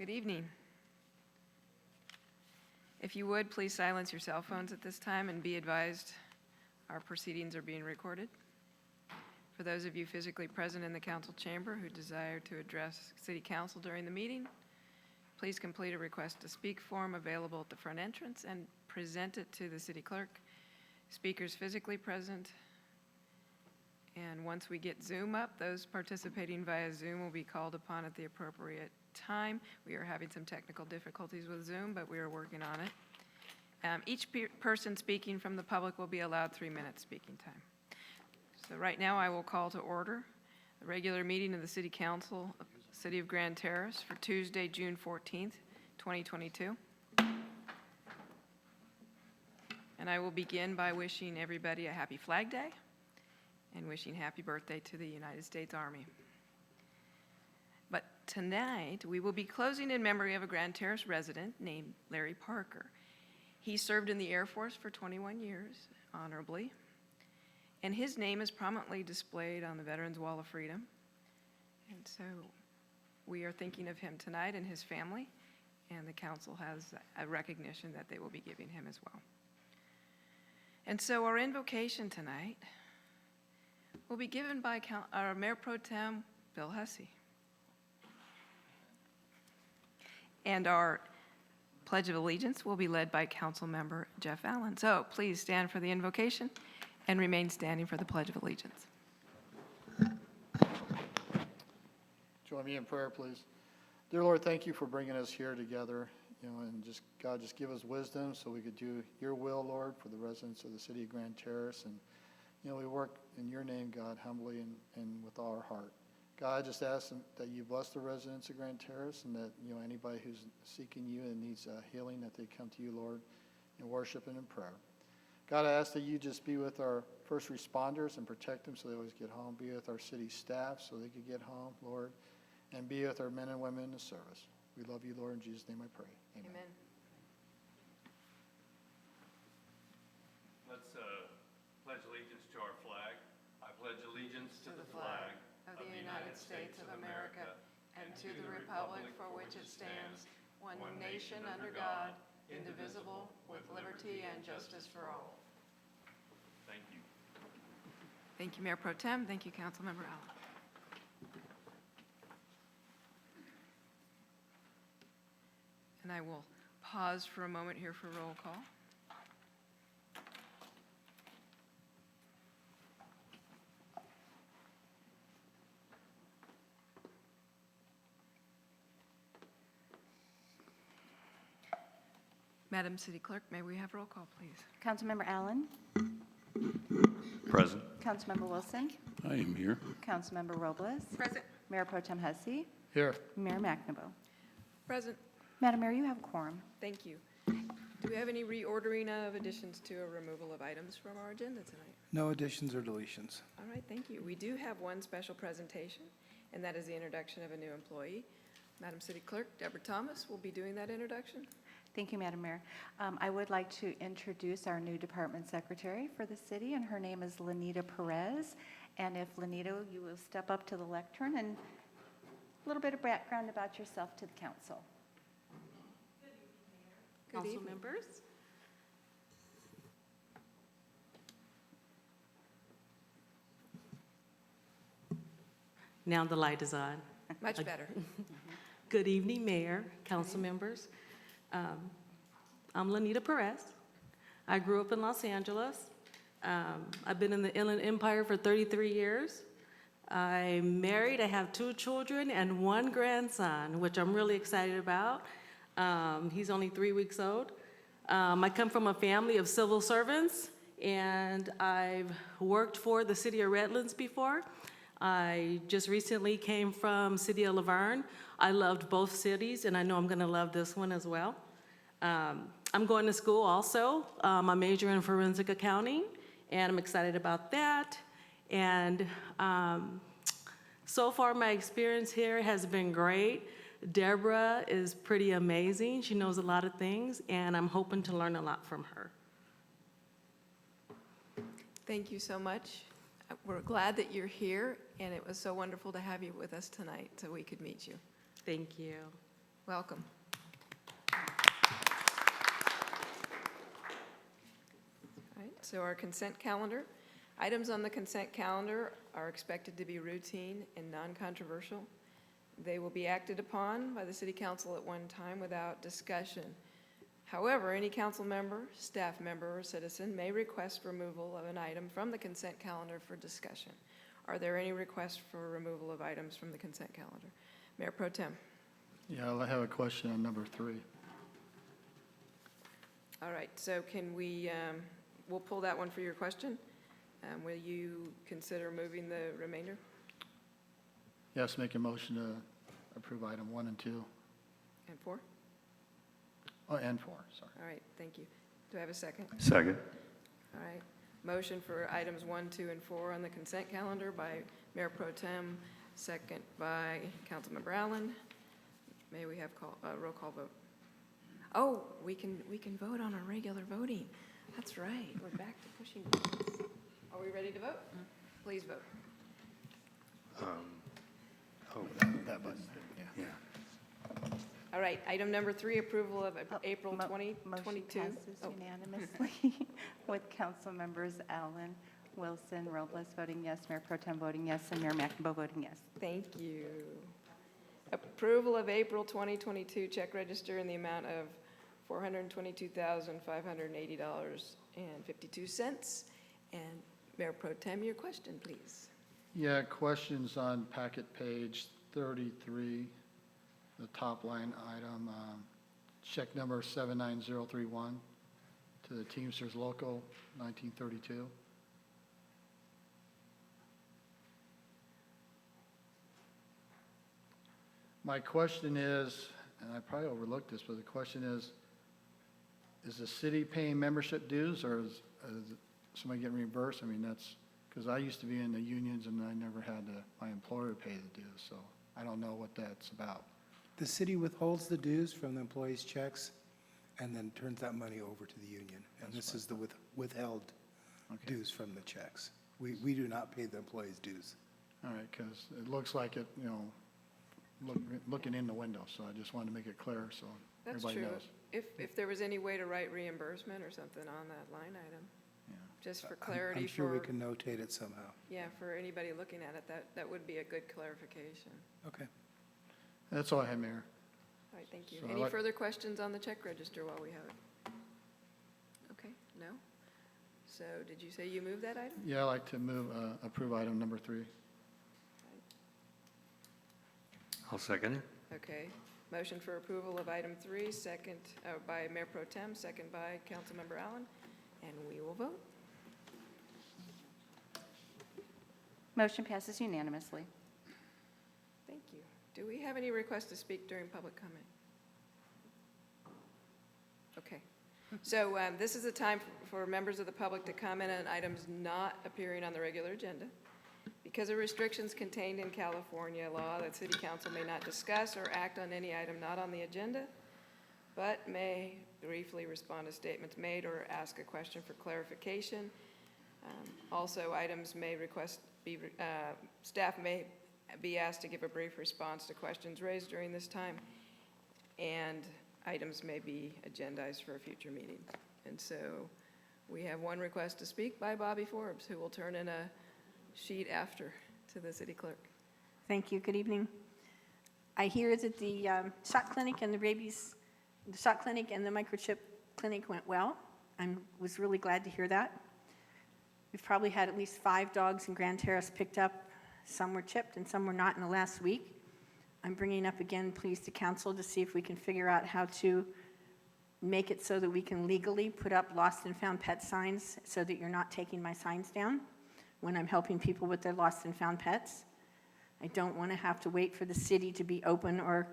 Good evening. If you would, please silence your cell phones at this time and be advised our proceedings are being recorded. For those of you physically present in the council chamber who desire to address City Council during the meeting, please complete a request to speak form available at the front entrance and present it to the city clerk. Speakers physically present. And once we get Zoom up, those participating via Zoom will be called upon at the appropriate time. We are having some technical difficulties with Zoom, but we are working on it. Each person speaking from the public will be allowed 3 minutes speaking time. So right now I will call to order the regular meeting of the City Council of the City of Grand Terrace for Tuesday, June 14th, 2022. And I will begin by wishing everybody a happy Flag Day and wishing happy birthday to the United States Army. But tonight, we will be closing in memory of a Grand Terrace resident named Larry Parker. He served in the Air Force for 21 years, honorably, and his name is prominently displayed on the Veterans Wall of Freedom. And so we are thinking of him tonight and his family, and the council has a recognition that they will be giving him as well. And so our invocation tonight will be given by our Mayor Pro Tem, Bill Hussey. And our Pledge of Allegiance will be led by Council Member Jeff Allen. So please stand for the invocation and remain standing for the Pledge of Allegiance. Join me in prayer, please. Dear Lord, thank you for bringing us here together, and just God, just give us wisdom so we could do your will, Lord, for the residents of the city of Grand Terrace. And we work in your name, God, humbly and with all our heart. God, I just ask that you bless the residents of Grand Terrace, and that anybody who's seeking you and needs healing, that they come to you, Lord, in worship and in prayer. God, I ask that you just be with our first responders and protect them so they always get home. Be with our city staff so they could get home, Lord, and be with our men and women in the service. We love you, Lord. In Jesus' name I pray. Amen. Amen. Let's pledge allegiance to our flag. I pledge allegiance to the flag of the United States of America and to the republic for which it stands, one nation under God, indivisible, with liberty and justice for all. Thank you. Thank you, Mayor Pro Tem. Thank you, Councilmember Allen. And I will pause for a moment here for roll call. Madam City Clerk, may we have roll call, please? Councilmember Allen. Present. Councilmember Wilson. I am here. Councilmember Robles. Present. Mayor Pro Tem Hussey. Here. Mayor McNabo. Present. Madam Mayor, you have a quorum. Thank you. Do we have any reordering of additions to or removal of items from our agenda tonight? No additions or deletions. All right, thank you. We do have one special presentation, and that is the introduction of a new employee. Madam City Clerk, Deborah Thomas, will be doing that introduction. Thank you, Madam Mayor. I would like to introduce our new department secretary for the city, and her name is Lanita Perez. And if Lanita, you will step up to the lectern and a little bit of background about yourself to the council. Good Council evening. members. Now the light is on. Much better. Good evening, Mayor, council members. I'm Lanita Perez. I grew up in Los Angeles. I've been in the Inland Empire for 33 years. I'm married. I have 2 children and 1 grandson, which I'm really excited about. He's only 3 weeks old. I come from a family of civil servants, and I've worked for the city of Redlands before. I just recently came from City of Laverne. I loved both cities, and I know I'm going to love this one as well. I'm going to school also. I major in forensic accounting, and I'm excited about that. And so far, my experience here has been great. Deborah is pretty amazing. She knows a lot of things, and I'm hoping to learn a lot from her. Thank you so much. We're glad that you're here, and it was so wonderful to have you with us tonight so we could meet you. Thank you. Welcome. All right, so our consent calendar. Items on the consent calendar are expected to be routine and non-controversial. They will be acted upon by the city council at one time without discussion. However, any council member, staff member, or citizen may request removal of an item from the consent calendar for discussion. Are there any requests for removal of items from the consent calendar? Mayor Pro Tem. Yeah, I have a question on number 3. All right, so can we, we'll pull that one for your question. Will you consider moving the remainder? Yes, make a motion to approve item 1 and 2. And 4? Oh, and 4, sorry. All right, thank you. Do I have a second? Second. All right. Motion for items 1, 2, and 4 on the consent calendar by Mayor Pro Tem, second by Councilmember Allen. May we have roll call vote? Oh, we can vote on our regular voting. That's right. We're back to pushing buttons. Are we ready to vote? Please vote. That button, yeah. All right, item number 3, approval of April Mo- 2022. Motion passes unanimously with council members Allen, Wilson, Robles voting yes, Mayor Pro Tem voting yes, and Mayor McIntyre voting yes. Thank you. Approval of April 2022 check register in the amount of $422,580.52. And Mayor Pro Tem, your question, please. Yeah, questions on packet page 33, the top line item, check number 79031 to the Teamsters Local 1932. My question is, and I probably overlooked this, but the question is the city paying membership dues, or is somebody getting reimbursed? I mean, that's, because I used to be in the unions and I never had my employer pay the dues, so I don't know what that's about. The city withholds the dues from the employees' checks and then turns that money over to the union. And this is the withheld Okay. dues from the checks. We do not pay the employees' dues. All right, because it looks like it, looking in the window, so I just wanted to make it clear so That's everybody true. knows. If there was any way to write reimbursement or something on that line item, Yeah. just for I'm clarity sure we for, can notate it somehow. yeah, for anybody looking at it, that would be a good clarification. Okay. That's all I have, Mayor. All right, thank you. So I Any like- further questions on the check register while we have it? Okay, no? So did you say you moved that item? Yeah, I'd like to approve item number 3. I'll second it. Okay. Motion for approval of item 3, second by Mayor Pro Tem, second by Councilmember Allen, and we will vote. Motion passes unanimously. Thank you. Do we have any requests to speak during public comment? Okay. So this is a time for members of the public to comment on items not appearing on the regular agenda. Because of restrictions contained in California law, that city council may not discuss or act on any item not on the agenda, but may briefly respond to statements made or ask a question for clarification. Also, items may staff may be asked to give a brief response to questions raised during this time, and items may be agendized for a future meeting. And so we have one request to speak by Bobby Forbes, who will turn in a sheet after to the city clerk. Thank you. Good evening. I hear that the shot clinic and the shot clinic and the microchip clinic went well. I was really glad to hear that. We've probably had at least 5 dogs in Grand Terrace picked up. Some were chipped and some were not in the last week. I'm bringing up again, please, to council to see if we can figure out how to make it so that we can legally put up lost and found pet signs so that you're not taking my signs down when I'm helping people with their lost and found pets. I don't want to have to wait for the city to be open or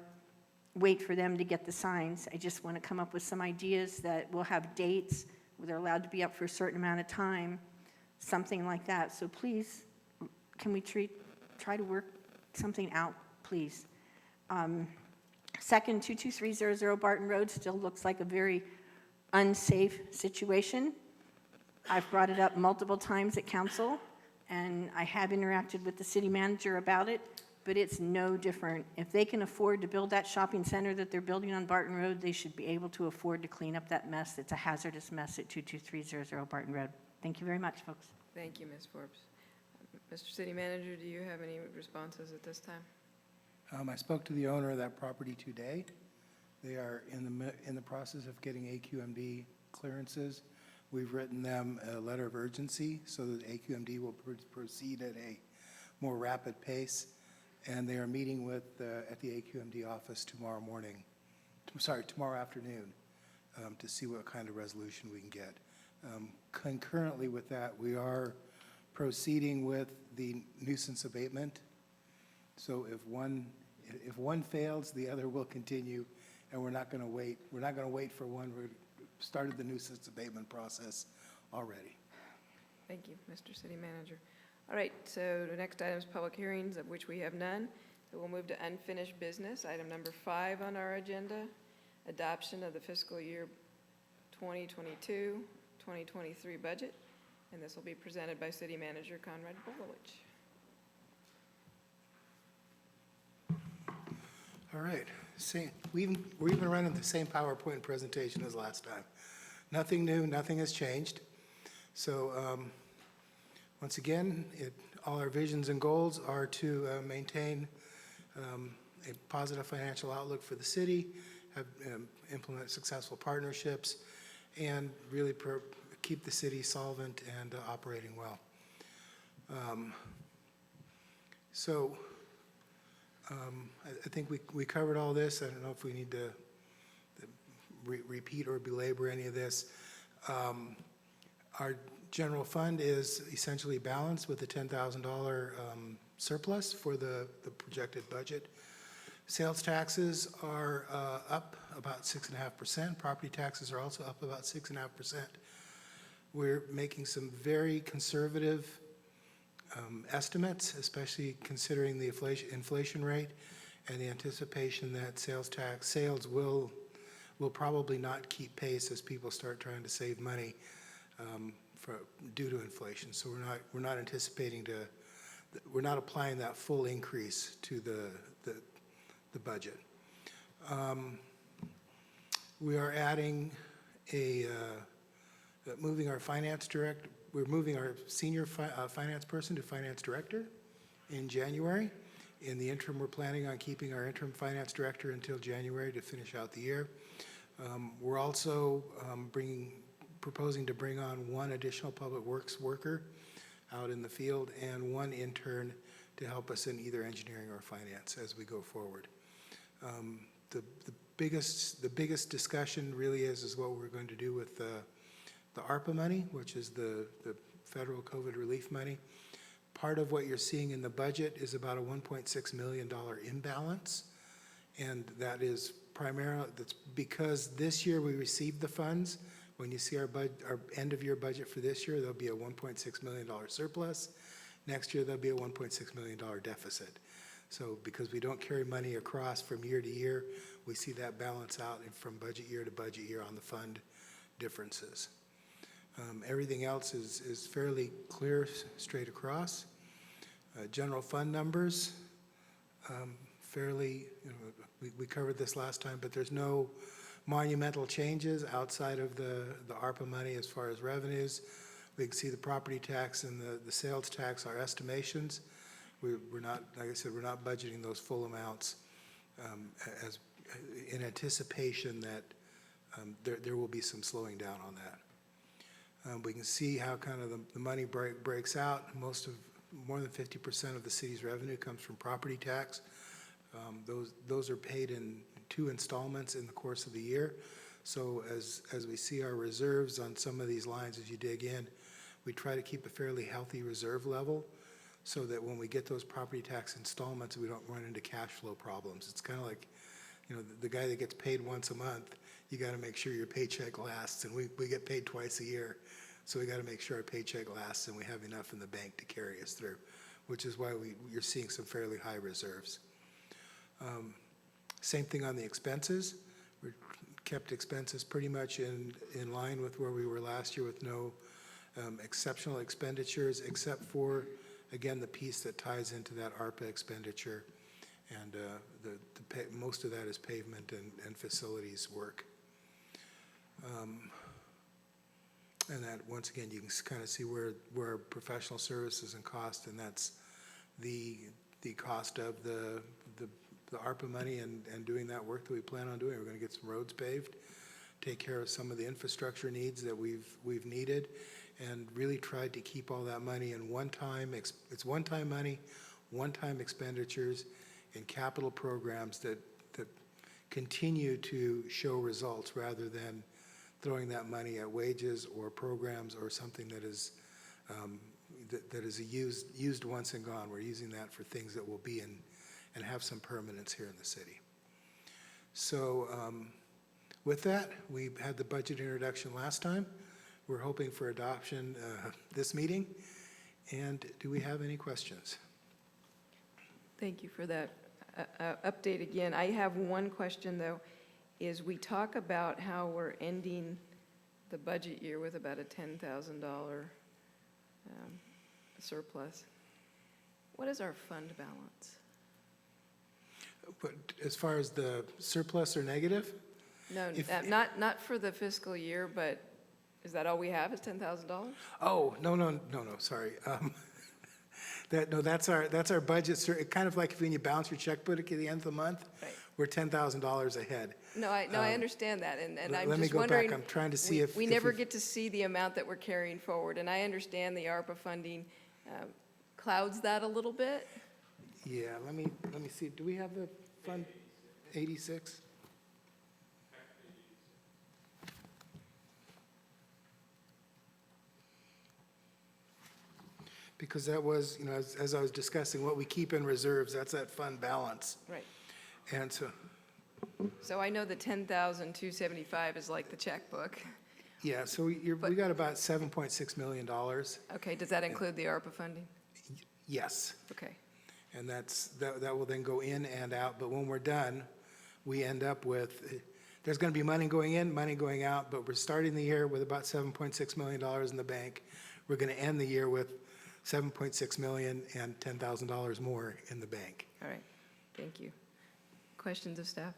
wait for them to get the signs. I just want to come up with some ideas that will have dates where they're allowed to be up for a certain amount of time, something like that. So please, can we try to work something out, please? Second, 22300 Barton Road still looks like a very unsafe situation. I've brought it up multiple times at council, and I have interacted with the city manager about it, but it's no different. If they can afford to build that shopping center that they're building on Barton Road, they should be able to afford to clean up that mess. It's a hazardous mess at 22300 Barton Road. Thank you very much, folks. Thank you, Ms. Forbes. Mr. City Manager, do you have any responses at this time? I spoke to the owner of that property today. They are in the process of getting AQMD clearances. We've written them a letter of urgency so that AQMD will proceed at a more rapid pace. And they are meeting with, at the AQMD office tomorrow afternoon, to see what kind of resolution we can get. Concurrently with that, we are proceeding with the nuisance abatement. So if one fails, the other will continue, and we're not going to wait. We're not going to wait for one. We've started the nuisance abatement process already. Thank you, Mr. City Manager. All right, so the next item is public hearings, of which we have none. So we'll move to unfinished business. Item number 5 on our agenda, adoption of the fiscal year 2022, 2023 budget. And this will be presented by City Manager Conrad Bolovich. All right. We're even running the same PowerPoint presentation as last time. Nothing new, nothing has changed. So once again, all our visions and goals are to maintain a positive financial outlook for the city, implement successful partnerships, and really keep the city solvent and operating well. I think we covered all this. I don't know if we need to repeat or belabor any of this. Our general fund is essentially balanced with a $10,000 surplus for the projected budget. Sales taxes are up about 6.5%. Property taxes are also up about 6.5%. We're making some very conservative estimates, especially considering the inflation rate and the anticipation that sales will probably not keep pace as people start trying to save money due to inflation. So we're not anticipating we're not applying that full increase to the budget. We are adding moving our finance director. We're moving our senior finance person to finance director in January. In the interim, we're planning on keeping our interim finance director until January to finish out the year. We're also proposing to bring on one additional public works worker out in the field and one intern to help us in either engineering or finance as we go forward. The biggest discussion really is what we're going to do with the ARPA money, which is the federal COVID relief money. Part of what you're seeing in the budget is about a $1.6 million imbalance, and that's because this year we received the funds. When you see our end of year budget for this year, there'll be a $1.6 million surplus. Next year, there'll be a $1.6 million deficit. So because we don't carry money across from year to year, we see that balance out from budget year to budget year on the fund differences. Everything else is fairly clear straight across. General fund numbers, fairly, we covered this last time, but there's no monumental changes outside of the ARPA money as far as revenues. We can see the property tax and the sales tax are estimations. We're not, like I said, we're not budgeting those full amounts as in anticipation that there will be some slowing down on that. We can see how kind of the money breaks out. More than 50% of the city's revenue comes from property tax. Those are paid in 2 installments in the course of the year. So as we see our reserves on some of these lines, as you dig in, we try to keep a fairly healthy reserve level so that when we get those property tax installments, we don't run into cash flow problems. It's kind of like, the guy that gets paid once a month, you got to make sure your paycheck lasts, and we get paid twice a year. So we got to make sure our paycheck lasts and we have enough in the bank to carry us through, which is why you're seeing some fairly high reserves. Same thing on the expenses. We kept expenses pretty much in line with where we were last year with no exceptional expenditures except for, again, the piece that ties into that ARPA expenditure And most of that is pavement and facilities work. And that, once again, you can kind of see where professional services and cost, and that's the cost of the ARPA money and doing that work that we plan on doing. We're going to get some roads paved, take care of some of the infrastructure needs that we've needed, and really tried to keep all that money in it's one-time money, one-time expenditures, and capital programs that continue to show results rather than throwing that money at wages or programs or something that is used once and gone. We're using that for things that will be in and have some permanence here in the city. So with that, we had the budget introduction last time. We're hoping for adoption this meeting. And do we have any questions? Thank you for that update again. I have one question, though, is we talk about how we're ending the budget year with about a $10,000 surplus. What is our fund balance? But as far as the surplus or negative? No, If- not for the fiscal year, but is that all we have, is $10,000? Oh, no, sorry. That's our budget. It kind of like when you balance your checkbook at the end of the month, Right. we're $10,000 ahead. No, I understand that, and I'm Let me just go back. wondering. I'm trying to see if We if never we've- get to see the amount that we're carrying forward, and I understand the ARPA funding clouds that a little bit. Yeah, let me see. Do we have the fund? 86? Because that was, as I was discussing, what we keep in reserves, that's that fund balance. Right. And so, So I know the 10,275 is like the checkbook. yeah, so we got about $7.6 million. Okay, does that include the ARPA funding? Yes. Okay, And that will then go in and out, but when we're done, we end up with, there's going to be money going in, money going out, but we're starting the year with about $7.6 million in the bank. We're going to end the year with $7.6 million and $10,000 more in the bank. all right, thank you. Questions of staff?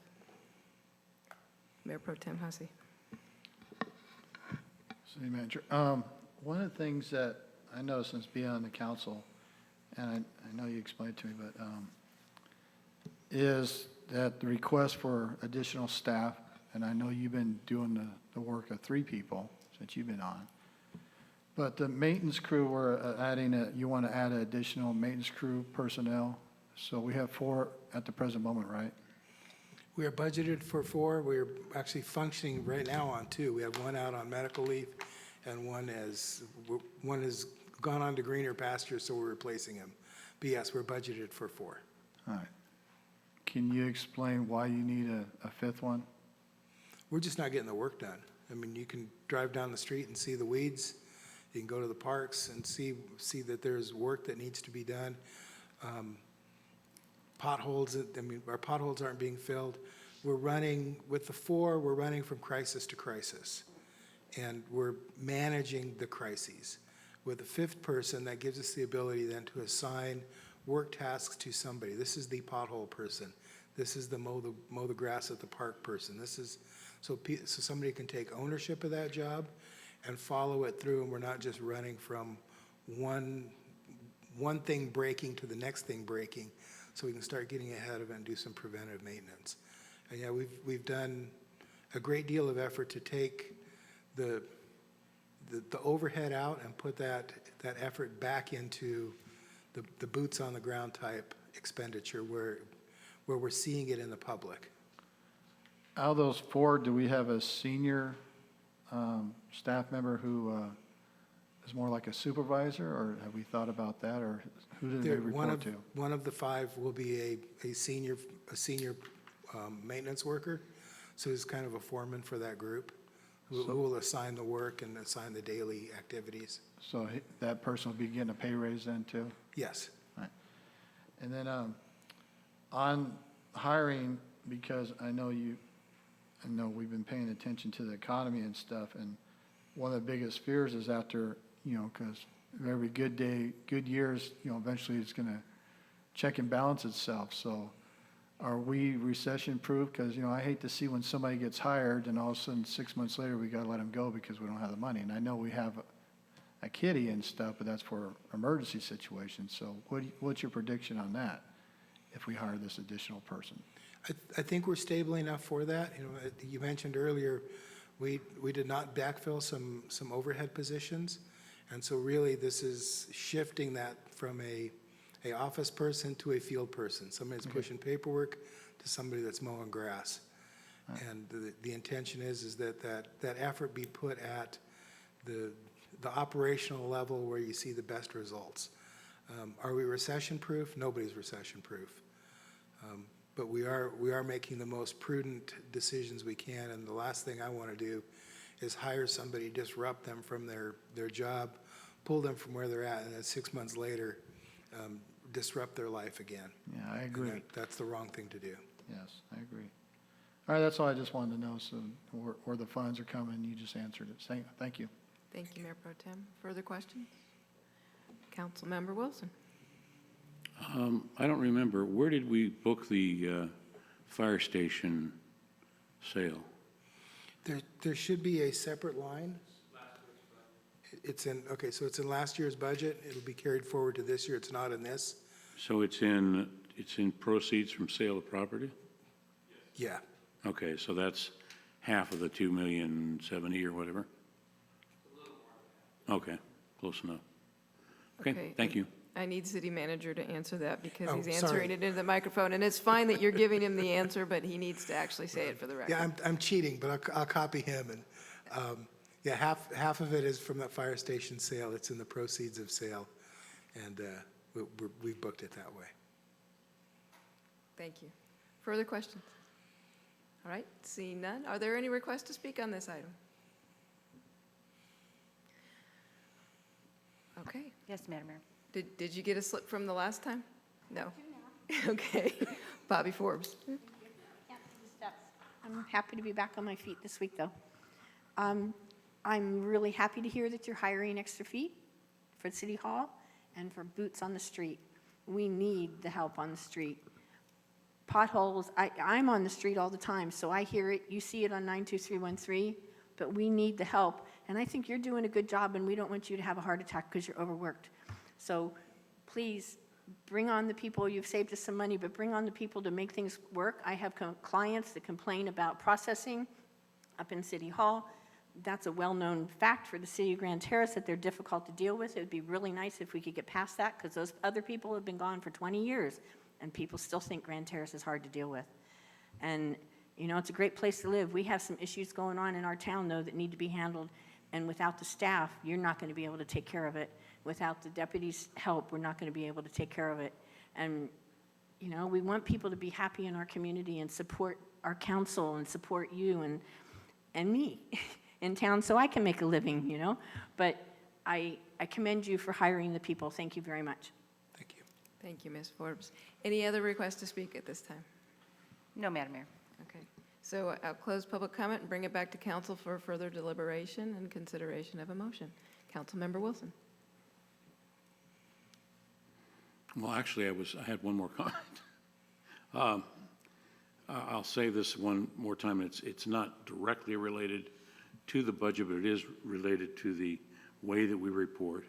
Mayor Pro Tem Hussey. City Manager, one of the things that I noticed since being on the council, and I know you explained it to me, but is that the request for additional staff, and I know you've been doing the work of 3 people since you've been on, but the maintenance crew, you want to add an additional maintenance crew personnel, so we have 4 at the present moment, right? We are budgeted for 4. We're actually functioning right now on 2. We have 1 out on medical leave, and one has gone on to greener pastures, so we're replacing him. But yes, we're budgeted for 4. All right. Can you explain why you need a 5th one? We're just not getting the work done. I mean, you can drive down the street and see the weeds. You can go to the parks and see that there's work that needs to be done. Potholes, our potholes aren't being filled. We're running, with the 4, we're running from crisis to crisis. And we're managing the crises. With the 5th person, that gives us the ability then to assign work tasks to somebody. This is the pothole person. This is the mow the grass at the park person. This is, so somebody can take ownership of that job and follow it through, and we're not just running from one thing breaking to the next thing breaking, so we can start getting ahead of it and do some preventive maintenance. And yeah, we've done a great deal of effort to take the overhead out and put that effort back into the boots on the ground type expenditure where we're seeing it in the public. Out of those 4, do we have a senior staff member who is more like a supervisor, or have we thought about that, or who do they report to? One of the 5 will be a senior maintenance worker, so he's kind of a foreman for that group, who will assign the work and assign the daily activities. So that person will be getting a pay raise then too? Yes. Right. And then on hiring, because I know we've been paying attention to the economy and stuff, and one of the biggest fears is after, because every good years, eventually it's going to check and balance itself. So are we recession-proof? Because, I hate to see when somebody gets hired and all of a sudden 6 months later, we got to let them go because we don't have the money. And I know we have a kitty and stuff, but that's for emergency situations. So what's your prediction on that if we hire this additional person? I think we're stable enough for that. You mentioned earlier, we did not backfill some overhead positions. And so really, this is shifting that from a office person to a field person. Somebody that's pushing paperwork to somebody that's mowing grass. And the intention is that effort be put at the operational level where you see the best results. Are we recession-proof? Nobody's recession-proof. But we are making the most prudent decisions we can, and the last thing I want to do is hire somebody, disrupt them from their job, pull them from where they're at, and then 6 months later, disrupt their life again. Yeah, I agree. And that's the wrong thing to do. Yes, I agree. All right, that's all I just wanted to know, so where the funds are coming, you just answered it. Thank you. Thank you, Mayor Pro Tem. Further questions? Councilmember Wilson. I don't remember. Where did we book the fire station sale? There should be a separate line. It's in last year's budget. It'll be carried forward to this year. It's not in this. So it's in proceeds from sale of property? Yeah. Okay, so that's half of the 2,070,000 or whatever? Okay, close enough. Okay, thank you. I need city manager to answer that because Oh, he's sorry. answering it into the microphone. And it's fine that you're giving him the answer, but he needs to actually say it for the record. Yeah, I'm cheating, but I'll copy him. And yeah, half of it is from that fire station sale. It's in the proceeds of sale, and we've booked it that way. Thank you. Further questions? All right, seeing none. Are there any requests to speak on this item? Okay. Yes, Madam Mayor. Did you get a slip from the last time? No? Okay. Bobby Forbes. I'm happy to be back on my feet this week, though. I'm really happy to hear that you're hiring extra feet for City Hall and for boots on the street. We need the help on the street. Potholes, I'm on the street all the time, so I hear it. You see it on 92313, but we need the help. And I think you're doing a good job, and we don't want you to have a heart attack because you're overworked. So please bring on the people. You've saved us some money, but bring on the people to make things work. I have clients that complain about processing up in City Hall. That's a well-known fact for the city of Grand Terrace that they're difficult to deal with. It would be really nice if we could get past that because those other people have been gone for 20 years and people still think Grand Terrace is hard to deal with. And, it's a great place to live. We have some issues going on in our town, though, that need to be handled. And without the staff, you're not going to be able to take care of it. Without the deputies' help, we're not going to be able to take care of it. And, we want people to be happy in our community and support our council and support you and me in town so I can make a living, But I commend you for hiring the people. Thank you very much. Thank you. Thank you, Ms. Forbes. Any other requests to speak at this time? No, Madam Mayor. Okay. So I'll close public comment and bring it back to council for further deliberation and consideration of a motion. Councilmember Wilson. Well, actually, I had one more comment. I'll say this one more time. It's not directly related to the budget, but it is related to the way that we report.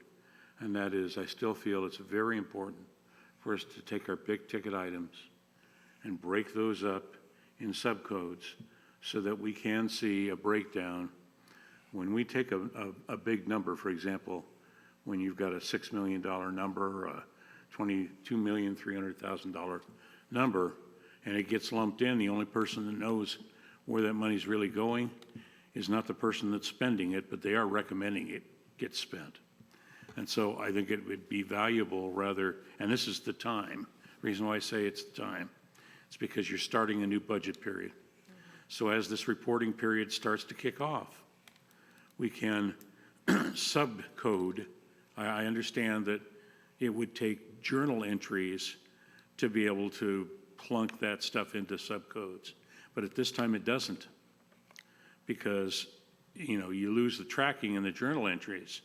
And that is, I still feel it's very important for us to take our big ticket items and break those up in subcodes so that we can see a breakdown. When we take a big number, for example, when you've got a $6 million number, a $22,300,000 number, and it gets lumped in, the only person that knows where that money's really going is not the person that's spending it, but they are recommending it gets spent. And so I think it would be valuable rather, and this is the time, reason why I say it's the time, it's because you're starting a new budget period. So as this reporting period starts to kick off, we can subcode. I understand that it would take journal entries to be able to plunk that stuff into subcodes. But at this time, it doesn't, because, you lose the tracking in the journal entries.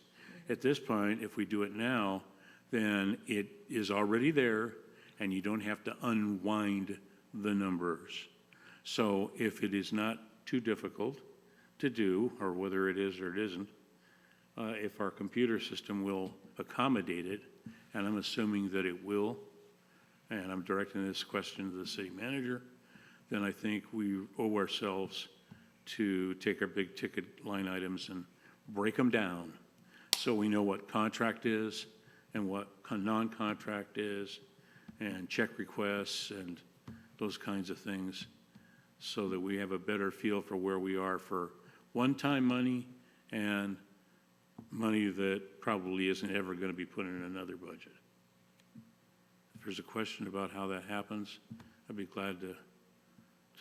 At this point, if we do it now, then it is already there, and you don't have to unwind the numbers. So if it is not too difficult to do, or whether it is or it isn't, if our computer system will accommodate it, and I'm assuming that it will, and I'm directing this question to the city manager, then I think we owe ourselves to take our big ticket line items and break them down so we know what contract is and what non-contract is, and check requests and those kinds of things, so that we have a better feel for where we are for one-time money and money that probably isn't ever going to be put in another budget. If there's a question about how that happens, I'd be glad to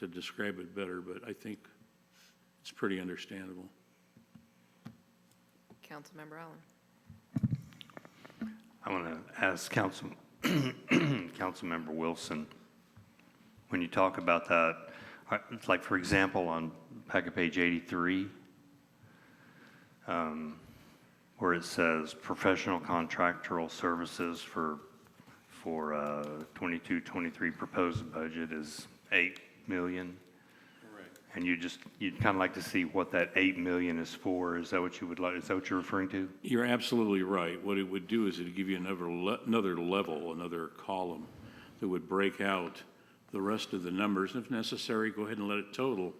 describe it better, but I think it's pretty understandable. Councilmember Allen. I want to ask Councilmember Wilson, when you talk about that, it's like, for example, on packet page 83, where it says professional contractual services for 22-23 proposed budget is $8 million. Correct. And you'd kind of like to see what that $8 million is for. Is that what you would like? Is that what you're referring to? You're absolutely right. What it would do is it would give you another level, another column that would break out the rest of the numbers. If necessary, go ahead and let it total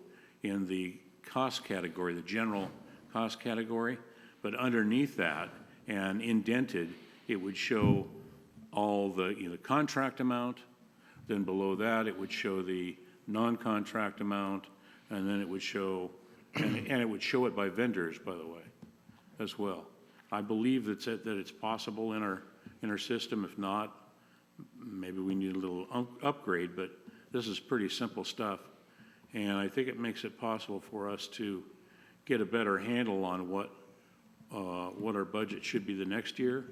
in the cost category, the general cost category. But underneath that and indented, it would show all the contract amount. Then below that, it would show the non-contract amount, and then it would show, and it would show it by vendors, by the way, as well. I believe that it's possible in our system. If not, maybe we need a little upgrade, but this is pretty simple stuff. And I think it makes it possible for us to get a better handle on what our budget should be the next year,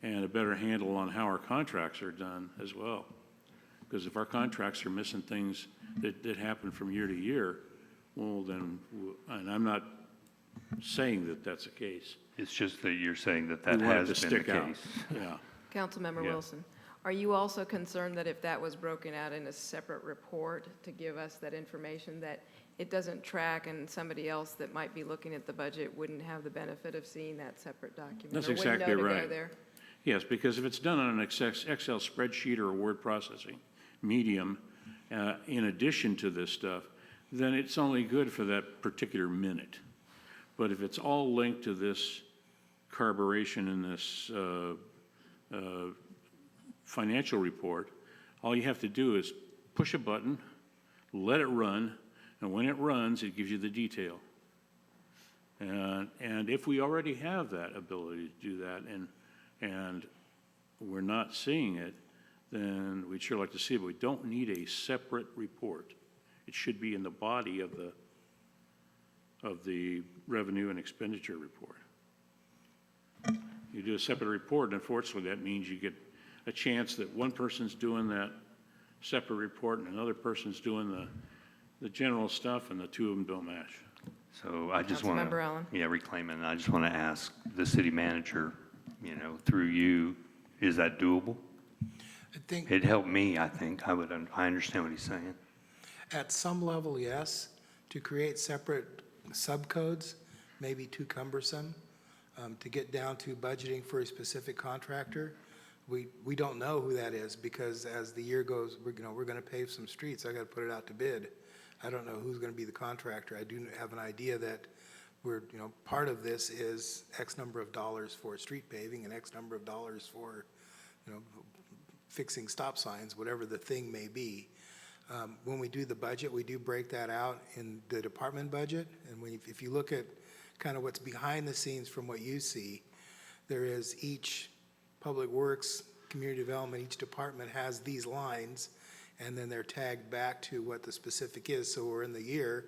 and a better handle on how our contracts are done as well. Because if our contracts are missing things that happen from year to year, well then, and I'm not saying that that's the case. It's just that you're saying that We want it has to been the stick out. case. Yeah. Councilmember Yeah. Wilson, are you also concerned that if that was broken out in a separate report to give us that information, that it doesn't track and somebody else that might be looking at the budget wouldn't have the benefit of seeing that separate document? That's or wouldn't exactly know to go right. there? Yes, because if it's done on an Excel spreadsheet or a word processing medium, in addition to this stuff, then it's only good for that particular minute. But if it's all linked to this carburation in this financial report, all you have to do is push a button, let it run, and when it runs, it gives you the detail. And if we already have that ability to do that, and we're not seeing it, then we'd sure like to see it, but we don't need a separate report. It should be in the body of the revenue and expenditure report. You do a separate report, and unfortunately, that means you get a chance that one person's doing that separate report and another person's doing the general stuff, and the two of them don't match. So I just want Councilmember Allen. to, reclaim it, and I just want to ask the city manager, through you, is that doable? I think It helped me, I think. I understand what he's saying. at some level, yes. To create separate subcodes may be too cumbersome. To get down to budgeting for a specific contractor, we don't know who that is, because as the year goes, we're going to pave some streets. I got to put it out to bid. I don't know who's going to be the contractor. I do have an idea that part of this is X number of dollars for street paving and X number of dollars for, fixing stop signs, whatever the thing may be. When we do the budget, we do break that out in the department budget. And if you look at kind of what's behind the scenes from what you see, there is each public works, community development, each department has these lines, and then they're tagged back to what the specific is. So we're in the year,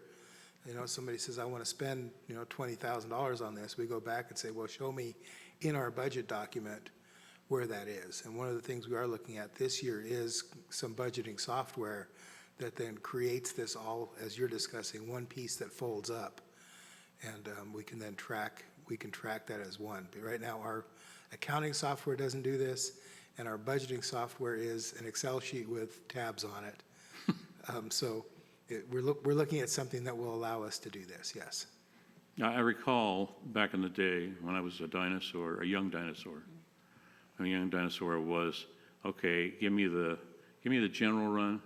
somebody says, I want to spend, $20,000 on this. We go back and say, well, show me in our budget document where that is. And one of the things we are looking at this year is some budgeting software that then creates this all, as you're discussing, one piece that folds up. And we can then track that as one. But right now, our accounting software doesn't do this, and our budgeting software is an Excel sheet with tabs on it. So we're looking at something that will allow us to do this, yes. Now, I recall back in the day when I was a dinosaur, a young dinosaur. A young dinosaur was, okay, give me the general run,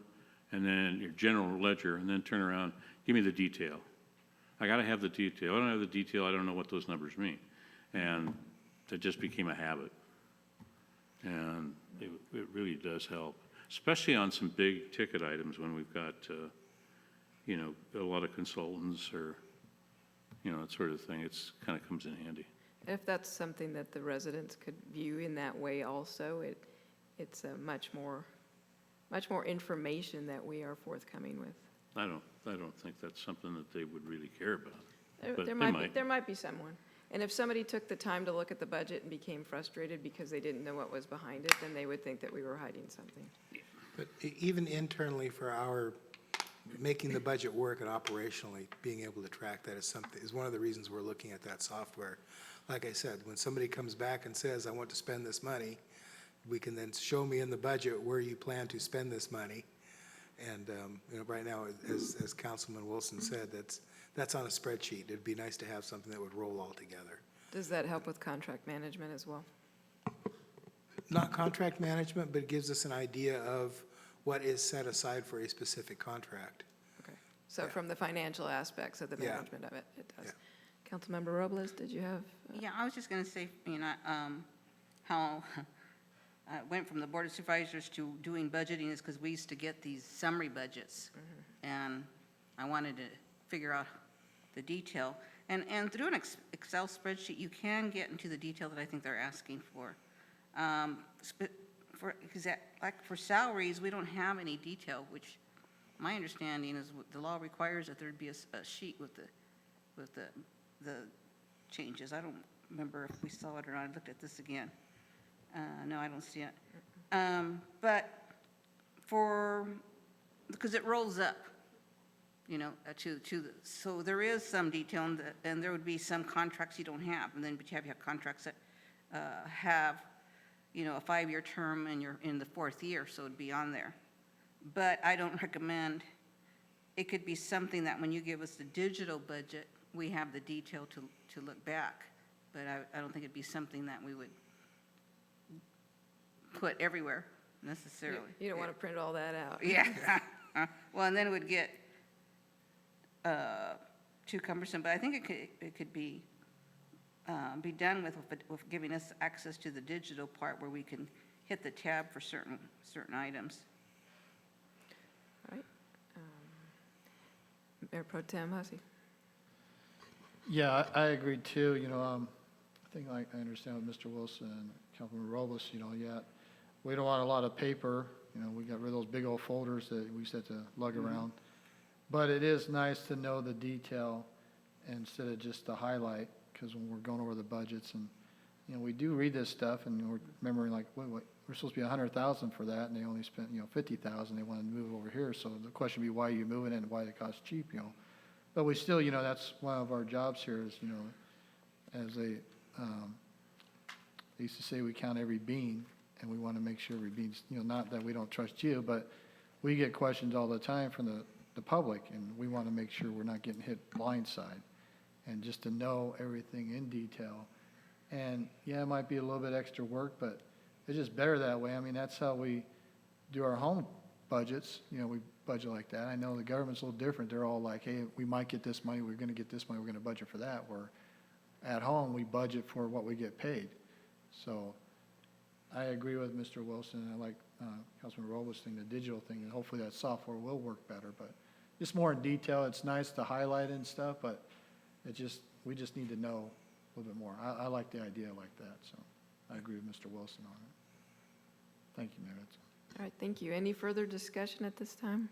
and then your general ledger, and then turn around, give me the detail. I got to have the detail. I don't have the detail, I don't know what those numbers mean. And it just became a habit. And it really does help, especially on some big ticket items when we've got, a lot of consultants or, that sort of thing. It's kind of comes in handy. If that's something that the residents could view in that way also, it's a much more information that we are forthcoming with. I don't think that's something that they would really care about. But There might be someone. And if somebody took the time to look at the budget and became frustrated because they didn't know what was behind it, then they would think that we were hiding something. But even internally for our making the budget work and operationally, being able to track that is one of the reasons we're looking at that software. Like I said, when somebody comes back and says, I want to spend this money, we can then show me in the budget where you plan to spend this money. And, right now, as Councilman Wilson said, that's on a spreadsheet. It'd be nice to have something that would roll all together. Does that help with contract management as well? Not contract management, but it gives us an idea of what is set aside for a specific contract. Okay. So Yeah. from the financial aspects of the Yeah. management of it, it does. Yeah. Councilmember Robles, did you have? Yeah, I was just going to say, how I went from the Board of Supervisors to doing budgeting is because we used to get these summary budgets. And I wanted to figure out the detail. And through an Excel spreadsheet, you can get into the detail that I think they're asking for. Like for salaries, we don't have any detail, which my understanding is the law requires that there'd be a sheet with the changes. I don't remember if we saw it or not. I looked at this again. No, I don't see it. But because it rolls up, so there is some detail, and there would be some contracts you don't have, and then but you have contracts that have, a 5-year term, and you're in the 4th year, so it'd be on there. But I don't recommend, it could be something that when you give us the digital budget, we have the detail to look back. But I don't think it'd be something that we would put everywhere necessarily. You don't want to print all that out. Yeah. Well, and then it would get too cumbersome, but I think it could be done with giving us access to the digital part where we can hit the tab for certain items. All right. Mayor Pro Tem Hussey. Yeah, I agree too, I think I understand what Mr. Wilson and Councilman Robles, yeah, we don't want a lot of paper, we got rid of those big old folders that we used to have to lug around. But it is nice to know the detail instead of just the highlight, because when we're going over the budgets and, we do read this stuff and we're remembering like, wait, we're supposed to be $100,000 for that and they only spent, $50,000, they want to move over here. So the question would be, why are you moving it and why it costs cheap, But we still, that's one of our jobs here is, as they used to say, we count every bean, and we want to make sure every bean's, not that we don't trust you, but we get questions all the time from the public, and we want to make sure we're not getting hit blindside, and just to know everything in detail. And, yeah, it might be a little bit extra work, but it's just better that way. I mean, that's how we do our home budgets, we budget like that. I know the government's a little different. They're all like, hey, we might get this money, we're going to get this money, we're going to budget for that. Where at home, we budget for what we get paid. So I agree with Mr. Wilson, and I like Councilman Robles' thing, the digital thing, and hopefully that software will work better. But just more in detail, it's nice to highlight and stuff, but we just need to know a little bit more. I like the idea like that, so I agree with Mr. Wilson on it. Thank you, Mayor. All right, thank you. Any further discussion at this time?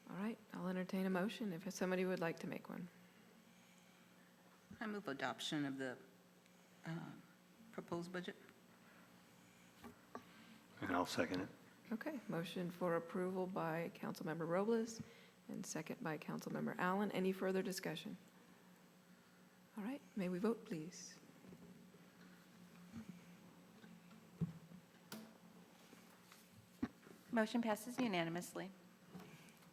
All right, I'll entertain a motion if somebody would like to make one. I move adoption of the proposed budget. And I'll second it. Okay, motion for approval by Councilmember Robles and second by Councilmember Allen. Any further discussion? All right, may we vote, please? Motion passes unanimously.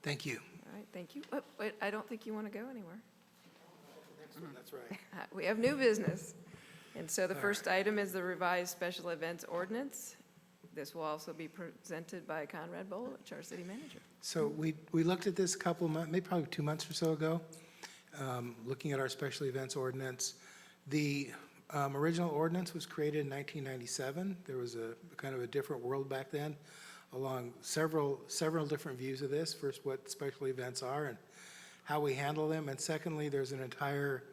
Thank you. All right, thank you. Wait, I don't think you want to go anywhere. That's right. We have new business. And so the first item is the revised special events ordinance. This will also be presented by Conrad Bolovich, our city manager. So we looked at this a couple of months, maybe probably 2 months or so ago, looking at our special events ordinance. The original ordinance was created in 1997. There was a kind of a different world back then, along several different views of this. First, what special events are and how we handle them. And secondly, there's an entire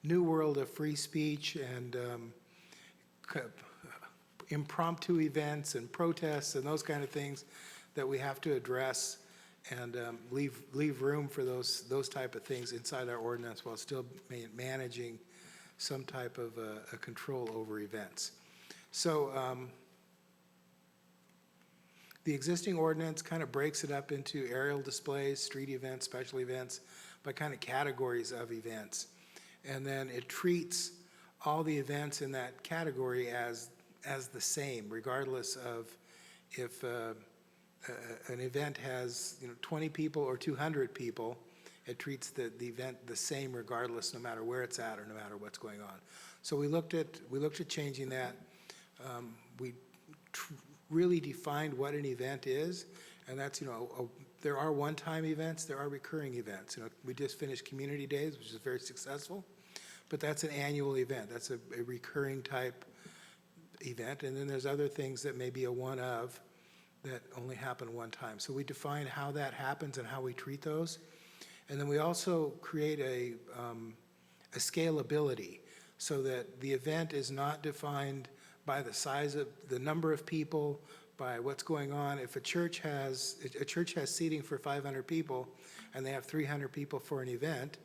new world of free speech and impromptu events and protests and those kind of things that we have to address and leave room for those type of things inside our ordinance while still managing some type of a control over events. So the existing ordinance kind of breaks it up into aerial displays, street events, special events, by kind of categories of events. And then it treats all the events in that category as the same, regardless of if an event has 20 people or 200 people. It treats the event the same regardless, no matter where it's at or no matter what's going on. So we looked at changing that. We really defined what an event is, and that's there are one-time events, there are recurring events. We just finished Community Days, which is very successful, but that's an annual event. That's a recurring type event, and then there's other things that may be a one-of that only happen one time. So we define how that happens and how we treat those. And then we also create a scalability so that the event is not defined by the size of the number of people, by what's going on. If a church has seating for 500 people and they have 300 people for an event,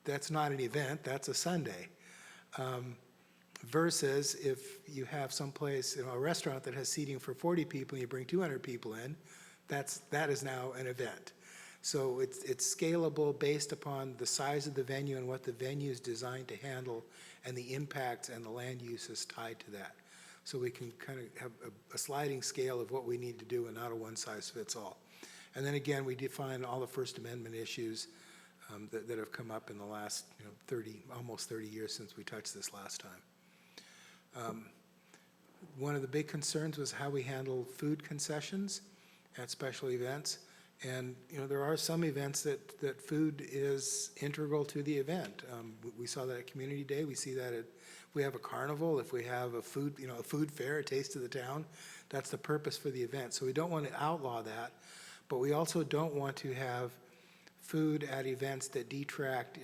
that's not an event, that's a Sunday. Versus if you have someplace, a restaurant that has seating for 40 people and you bring 200 people in, that is now an event. So it's scalable based upon the size of the venue and what the venue is designed to handle and the impacts and the land uses tied to that. So we can kind of have a sliding scale of what we need to do and not a one-size-fits-all. And then again, we define all the First Amendment issues that have come up in the last almost 30 years since we touched this last time. One of the big concerns was how we handle food concessions at special events. And there are some events that food is integral to the event. We saw that at Community Day. We see that if we have a carnival, if we have a food fair, a taste of the town, that's the purpose for the event. So we don't want to outlaw that, but we also don't want to have food at events that detract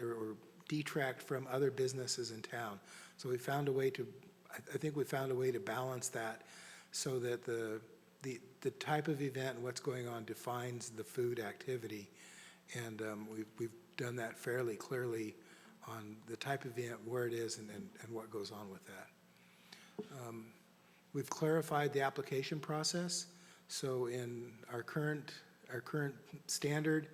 from other businesses in town. So we found a way to, I think we found a way to balance that so that the type of event and what's going on defines the food activity. And we've done that fairly clearly on the type of event, where it is, and what goes on with that. We've clarified the application process. So in our current standard,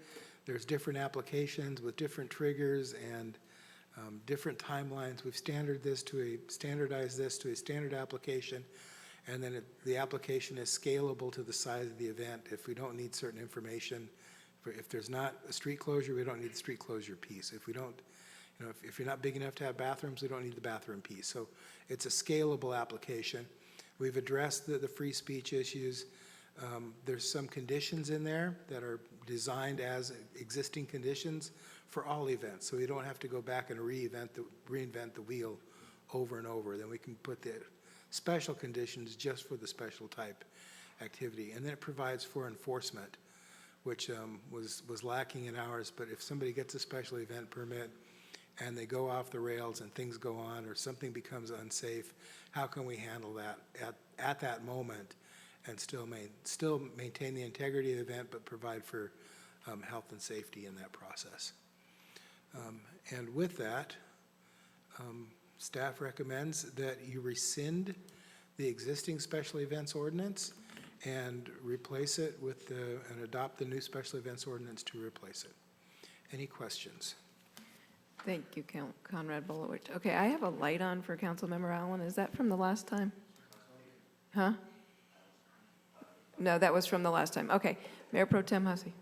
there's different applications with different triggers and different timelines. We've standardized this to a standard application. And then the application is scalable to the size of the event. If we don't need certain information, if there's not a street closure, we don't need the street closure piece. If we don't, if you're not big enough to have bathrooms, we don't need the bathroom piece. So it's a scalable application. We've addressed the free speech issues. There's some conditions in there that are designed as existing conditions for all events. So we don't have to go back and reinvent the wheel over and over. Then we can put the special conditions just for the special type activity. And then it provides for enforcement, which was lacking in ours. But if somebody gets a special event permit and they go off the rails and things go on or something becomes unsafe, how can we handle that at that moment and still maintain the integrity of the event but provide for health and safety in that process? And with that, staff recommends that you rescind the existing special events ordinance and replace it with and adopt the new special events ordinance to replace it. Any questions? Thank you, Conrad Bolovich. Okay, I have a light on for Councilmember Allen. Is that from the last time? Huh? No, that was from the last time. Okay. Mayor Pro Tem Hussey.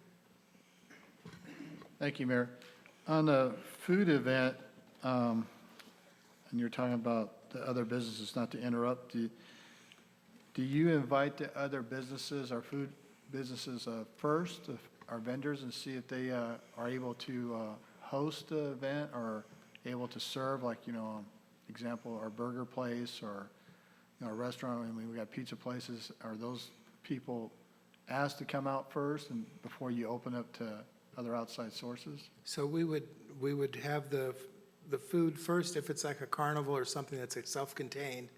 Thank you, Mayor. On the food event, and you're talking about the other businesses, not to interrupt, do you invite the other businesses, our food businesses first, our vendors, and see if they are able to host the event or able to serve, like, example, our burger place or, a restaurant, I mean, we got pizza places, are those people asked to come out first and before you open up to other outside sources? So we would have the food first, if it's like a carnival or something that's like self-contained,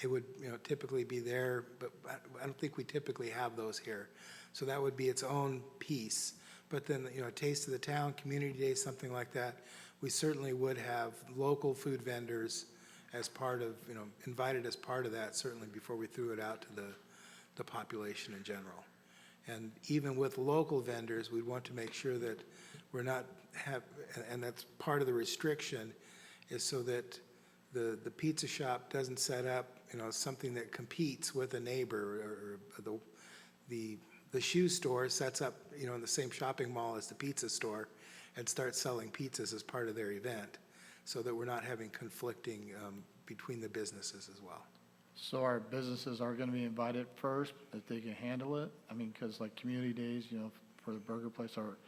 it would, typically be there, but I don't think we typically have those here. So that would be its own piece. But then, Taste of the Town, Community Day, something like that, we certainly would have local food vendors as part of, invited as part of that, certainly before we threw it out to the population in general. And even with local vendors, we'd want to make sure that we're not and that's part of the restriction, is so that the pizza shop doesn't set up, something that competes with a neighbor, or the shoe store sets up, in the same shopping mall as the pizza store and starts selling pizzas as part of their event, so that we're not having conflicting between the businesses as well. So our businesses are going to be invited first, if they can handle it? I mean, because like community days, for the burger place, or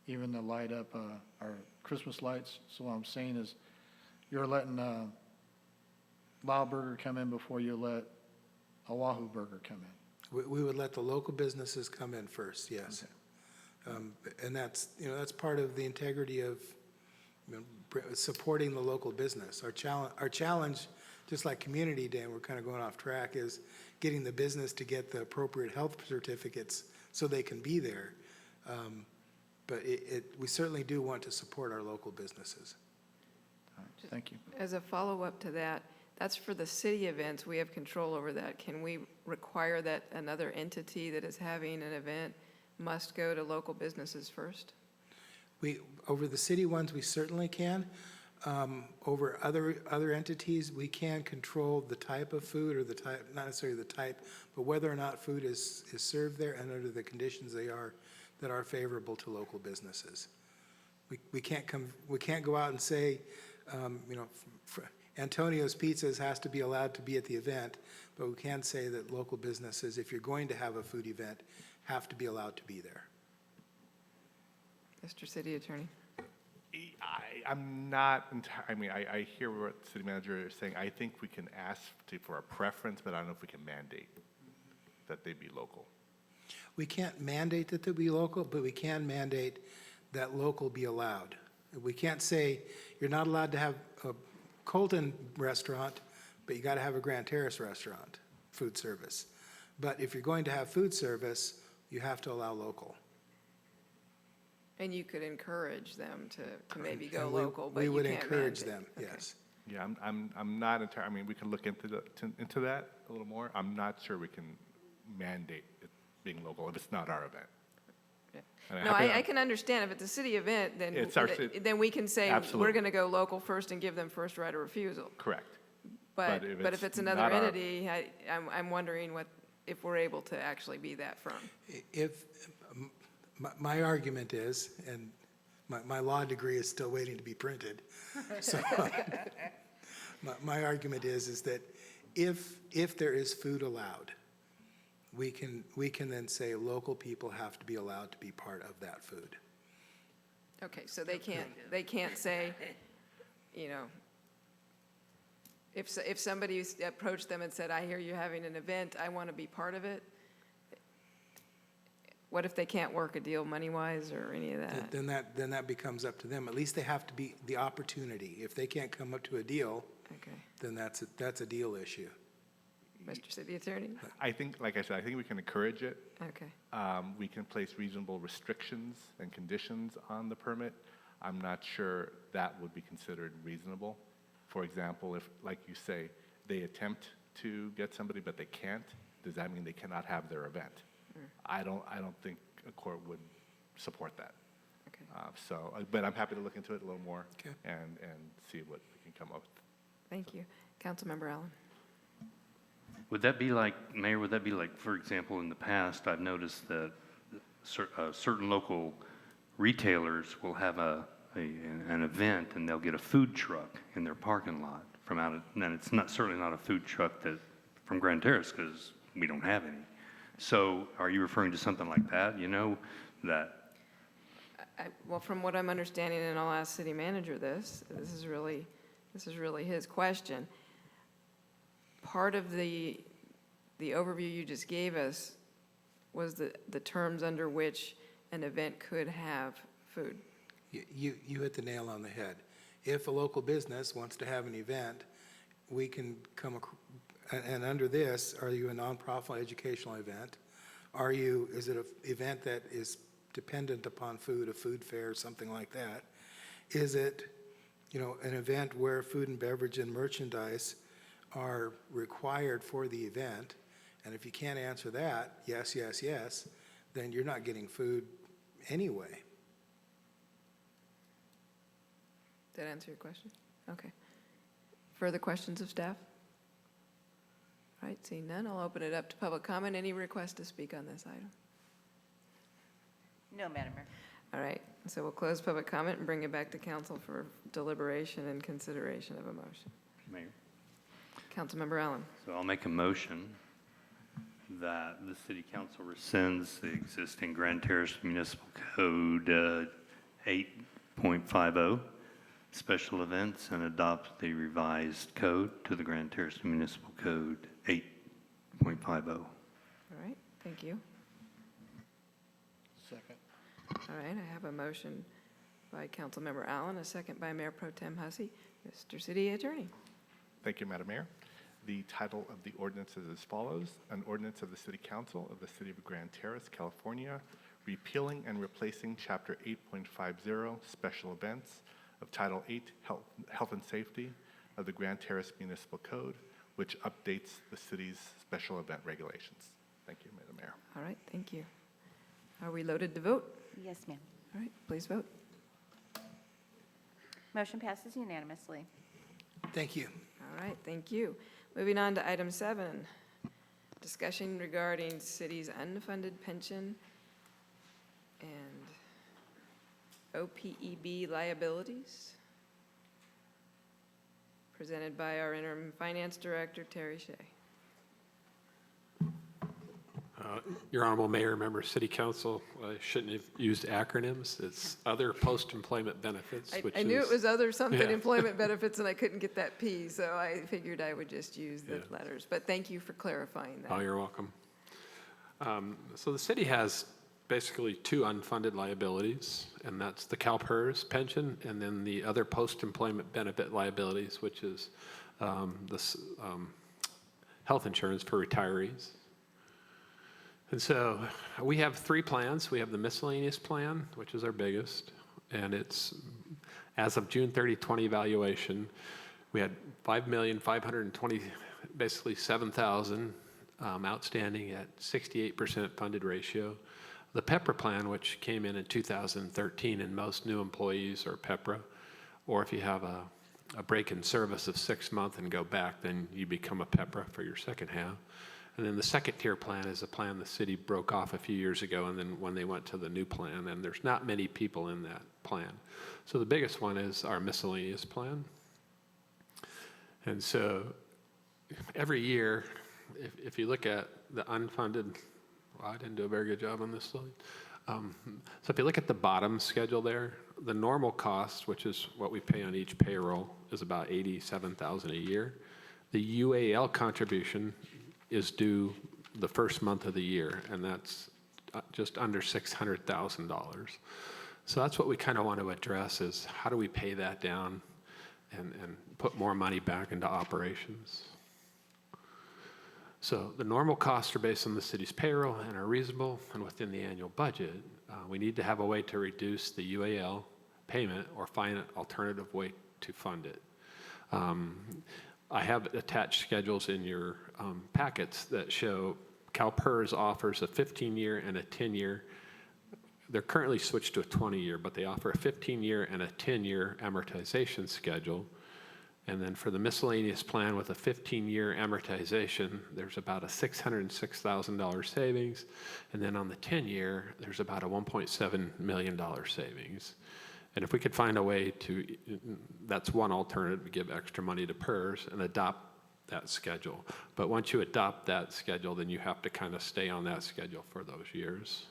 even to light up our Christmas lights. So what I'm saying is, you're letting Wild Burger come in before you let Oahu Burger come in? We would let the local businesses come in first, yes. Okay. And that's, that's part of the integrity of supporting the local business. Our challenge, just like Community Day, and we're kind of going off track, is getting the business to get the appropriate health certificates so they can be there. But we certainly do want to support our local businesses. All right, thank you. As a follow-up to that, that's for the city events. We have control over that. Can we require that another entity that is having an event must go to local businesses first? Over the city ones, we certainly can. Over other entities, we can control the type of food, or the type, not necessarily the type, but whether or not food is served there and under the conditions that are favorable to local businesses. We can't go out and say, Antonio's Pizzas has to be allowed to be at the event, but we can say that local businesses, if you're going to have a food event, have to be allowed to be there. Mr. City Attorney. I'm not I hear what the city manager is saying. I think we can ask for a preference, but I don't know if we can mandate that they be local. We can't mandate that they be local, but we can mandate that local be allowed. We can't say you're not allowed to have a Colton restaurant, but you got to have a Grand Terrace restaurant, food service. But if you're going to have food service, you have to allow local. And you could encourage them to maybe go And local, but we you would can't encourage mandate. them, Okay. yes. Yeah, I'm not entirely, we can look into that a little more. I'm not sure we can mandate it being local if it's not our event. Yeah. And No, happy- I can understand if it's a city event, then, It's our ci- then we can say, we're Absolutely. going to go local first and give them first right of refusal. Correct. But But if if it's it's another not our- entity, I'm wondering if we're able to actually be that firm. My argument is, and my law degree is still waiting to be printed, so my argument is that if there is food allowed, we can then say local people have to be allowed to be part of that food. Okay, so they can't say, if somebody approached them and said, I hear you're having an event, I want to be part of it, what if they can't work a deal money-wise or any of that? Then that becomes up to them. At least they have to be the opportunity. If they can't come up to a deal, Okay, then that's a deal issue. Mr. City Attorney? I think, like I said, I think we can encourage it. Okay. We can place reasonable restrictions and conditions on the permit. I'm not sure that would be considered reasonable. For example, if, like you say, they attempt to get somebody but they can't, does that mean they cannot have their event? I don't think a court would support that. Okay. But I'm happy to look into it a little more Okay. and see what we can come up with. Thank you. Councilmember Allen? Would that be like, Mayor, for example, in the past, I've noticed that certain local retailers will have an event and they'll get a food truck in their parking lot from out of, and it's not, certainly not a food truck that, from Grand Terrace, because we don't have any. So are you referring to something like that, you know, that? Well, from what I'm understanding, and I'll ask city manager this is really his question. Part of the overview you just gave us was the terms under which an event could have food. You hit the nail on the head. If a local business wants to have an event, we can come, and under this, are you a nonprofit educational event? Is it an event that is dependent upon food, a food fair, something like that? Is it, an event where food and beverage and merchandise are required for the event? And if you can't answer that, yes, yes, yes, then you're not getting food anyway. Did that answer your question? Okay. Further questions of staff? All right, seeing none, I'll open it up to public comment. Any requests to speak on this item? No, Madam Mayor. All right, so we'll close public comment and bring it back to council for deliberation and consideration of a motion. Mayor. Councilmember Allen. So I'll make a motion that the city council rescinds the existing Grand Terrace Municipal Code 8.50 special events and adopt the revised code to the Grand Terrace Municipal Code 8.50. All right, thank you. Second. All right, I have a motion by Councilmember Allen, a second by Mayor Pro Tem Hussey. Mr. City Attorney. Thank you, Madam Mayor. The title of the ordinance is as follows: An ordinance of the City Council of the City of Grand Terrace, California, repealing and replacing Chapter 8.50 Special Events of Title 8 Health and Safety of the Grand Terrace Municipal Code, which updates the city's special event regulations. Thank you, Madam Mayor. All right, thank you. Are we loaded to vote? Yes, ma'am. All right, please vote. Motion passes unanimously. Thank you. All right, thank you. Moving on to item 7, discussion regarding city's unfunded pension and OPEB liabilities, presented by our interim finance director, Terry Shea. Your Honorable Mayor, members, City Council, I shouldn't have used acronyms. It's other post-employment benefits, which I knew it was other something Yeah. employment benefits, and I couldn't get that P, so I figured I would just use the Yeah. letters. But thank you for clarifying that. Oh, you're welcome. So the city has basically 2 unfunded liabilities, and that's the CalPERS pension and then the other post-employment benefit liabilities, which is health insurance for retirees. And so we have 3 plans. We have the miscellaneous plan, which is our biggest, and it's, as of June 30, 20 evaluation, we had $5,520,000, basically $7,000 outstanding at 68% funded ratio. The PEPRA plan, which came in 2013, and most new employees are PEPRA, or if you have a break in service of 6 months and go back, then you become a PEPRA for your second half. And then the second tier plan is a plan the city broke off a few years ago, and then when they went to the new plan, and there's not many people in that plan. So the biggest one is our miscellaneous plan. And so every year, if you look at the unfunded, well, I didn't do a very good job on this slide. So if you look at the bottom schedule there, the normal cost, which is what we pay on each payroll, is about $87,000 a year. The UAL contribution is due the first month of the year, and that's just under $600,000. So that's what we kind of want to address, is how do we pay that down and put more money back into operations? So the normal costs are based on the city's payroll and are reasonable and within the annual budget. We need to have a way to reduce the UAL payment or find an alternative way to fund it. I have attached schedules in your packets that show CalPERS offers a 15-year and a 10-year. They're currently switched to a 20-year, but they offer a 15-year and a 10-year amortization schedule. And then for the miscellaneous plan with a 15-year amortization, there's about a $606,000 savings. And then on the 10-year, there's about a $1.7 million savings. And if we could find a way to, that's one alternative, to give extra money to PERS and adopt that schedule. But once you adopt that schedule, then you have to kind of stay on that schedule for those years.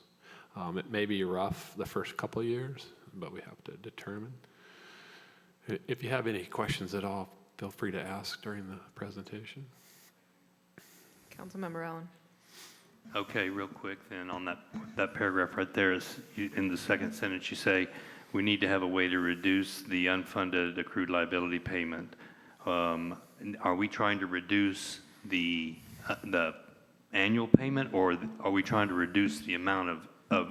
It may be rough the first couple of years, but we have to determine. If you have any questions at all, feel free to ask during the presentation. Councilmember Allen. Okay, real quick then, on that paragraph right there is, in the second sentence, you say, we need to have a way to reduce the unfunded accrued liability payment. Are we trying to reduce the annual payment, or are we trying to reduce the amount of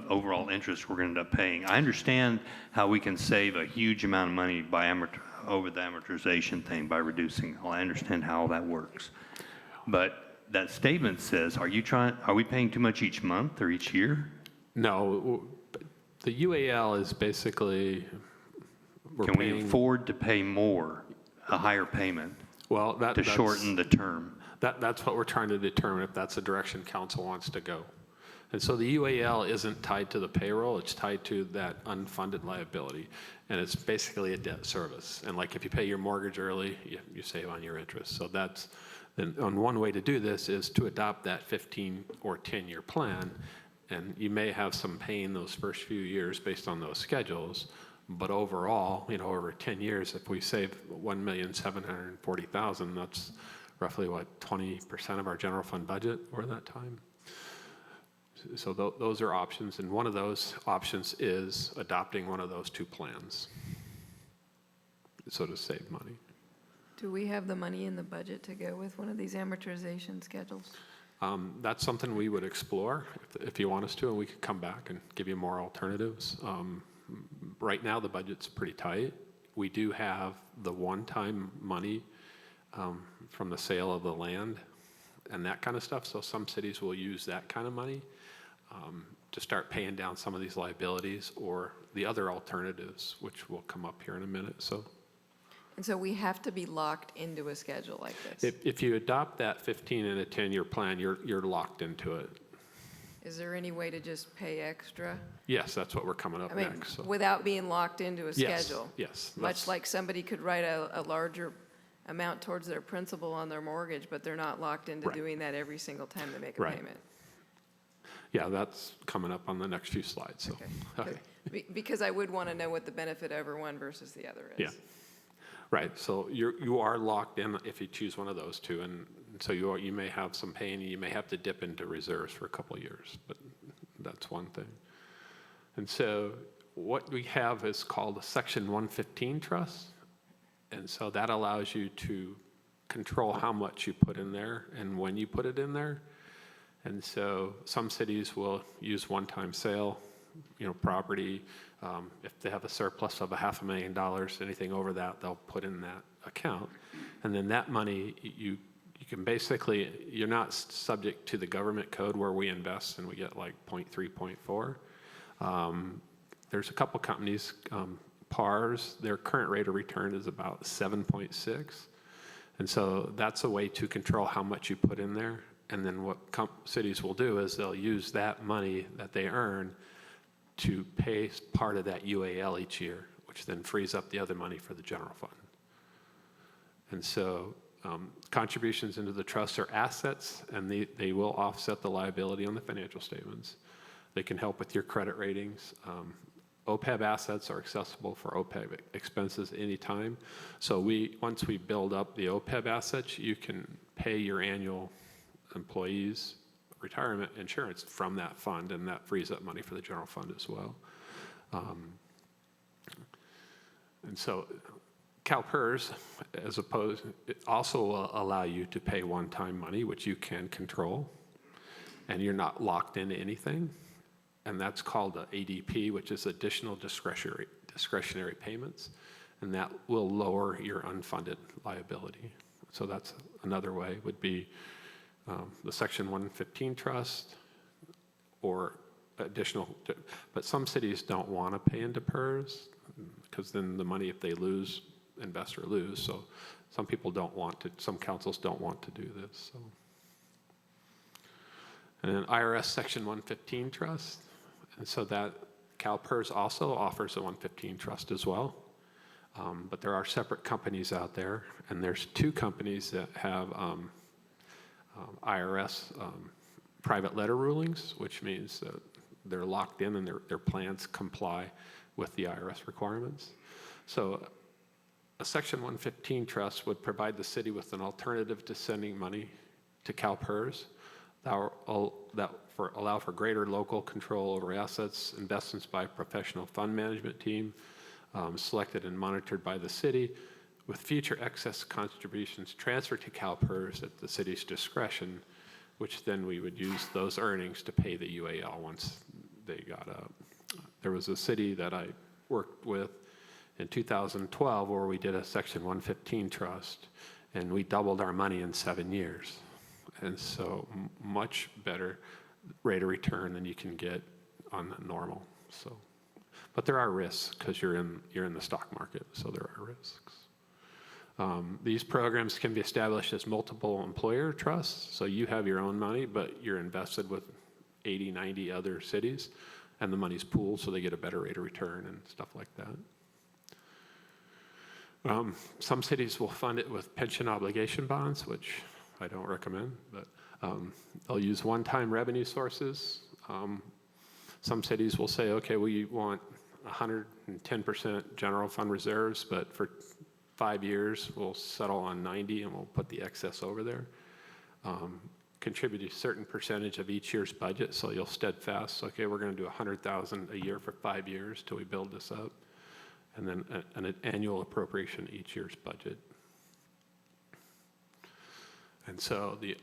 overall interest we're going to end up paying? I understand how we can save a huge amount of money by over the amortization thing by reducing. Well, I understand how that works. But that statement says, are we paying too much each month or each year? No, the UAL is basically, Can we afford to pay more, a higher payment, well, to shorten the term? That's what we're trying to determine, if that's the direction council wants to go. And so the UAL isn't tied to the payroll, it's tied to that unfunded liability. And it's basically a debt service. And like if you pay your mortgage early, you save on your interest. So that's, then on one way to do this is to adopt that 15 or 10-year plan. And you may have some pain those first few years based on those schedules. But overall, over 10 years, if we save $1,740,000, that's roughly, 20% of our general fund budget over that time. So those are options, and one of those options is adopting one of those two plans, so to save money. Do we have the money in the budget to go with one of these amortization schedules? That's something we would explore if you want us to, and we could come back and give you more alternatives. Right now, the budget's pretty tight. We do have the one-time money from the sale of the land and that kind of stuff, so some cities will use that kind of money to start paying down some of these liabilities, or the other alternatives, which will come up here in a minute. And so we have to be locked into a schedule like this? If you adopt that 15 and a 10-year plan, you're locked into it. Is there any way to just pay extra? Yes, that's what we're coming up next. So. Without being locked into a schedule? Yes. Much like somebody could write a larger amount towards their principal on their mortgage, but they're not locked into doing that every single time they make a payment? Yeah, that's coming up on the next few slides. So. Okay. Because I would want to know what the benefit over one versus the other is. Yeah. Right. So you are locked in if you choose one of those two, and so you may have some pain. You may have to dip into reserves for a couple of years, but that's one thing. And so what we have is called a Section 115 trust, and so that allows you to control how much you put in there and when you put it in there. And so some cities will use one-time sale, property. If they have a surplus of $500,000, anything over that, they'll put in that account. And then that money, you can basically, you're not subject to the government code where we invest and we get like 0.3, 0.4. There's a couple companies, PARS, their current rate of return is about 7.6. And so that's a way to control how much you put in there. And then what cities will do is they'll use that money that they earn to pay part of that UAL each year, which then frees up the other money for the general fund. And so contributions into the trust are assets, and they will offset the liability on the financial statements. They can help with your credit ratings. OPEB assets are accessible for OPEB expenses anytime. So once we build up the OPEB assets, you can pay your annual employees' retirement insurance from that fund, and that frees up money for the general fund as well. And so CalPERS, it also will allow you to pay one-time money, which you can control, and you're not locked into anything. And that's called the ADP, which is additional discretionary payments, and that will lower your unfunded liability. So that's another way, would be the Section 115 trust or additional, but some cities don't want to pay into PERS because then the money, if they lose invest or lose. So some people don't want to, some councils don't want to do this, so. And then Irs Section 115 trust, and so that CalPERS also offers a 115 trust as well. But there are separate companies out there, and there's 2 companies that have IRS private letter rulings, which means that they're locked in and their plans comply with the IRS requirements. So a Section 115 trust would provide the city with an alternative to sending money to CalPERS that allow for greater local control over assets, investments by a professional fund management team, selected and monitored by the city, with future excess contributions transferred to CalPERS at the city's discretion, which then we would use those earnings to pay the UAL once they got up. There was a city that I worked with in 2012 where we did a Section 115 trust, and we doubled our money in 7 years. And so much better rate of return than you can get on normal. So, but there are risks because you're in the stock market, so there are risks. These programs can be established as multiple employer trusts, so you have your own money, but you're invested with 80, 90 other cities, and the money's pooled so they get a better rate of return and stuff like that. Some cities will fund it with pension obligation bonds, which I don't recommend, but they'll use one-time revenue sources. Some cities will say, okay, we want 110% general fund reserves, but for 5 years, we'll settle on 90 and we'll put the excess over there. Contribute a certain percentage of each year's budget, so you'll steadfast, okay, we're gonna do 100,000 a year for 5 years till we build this up, and then an annual appropriation each year's budget. And so the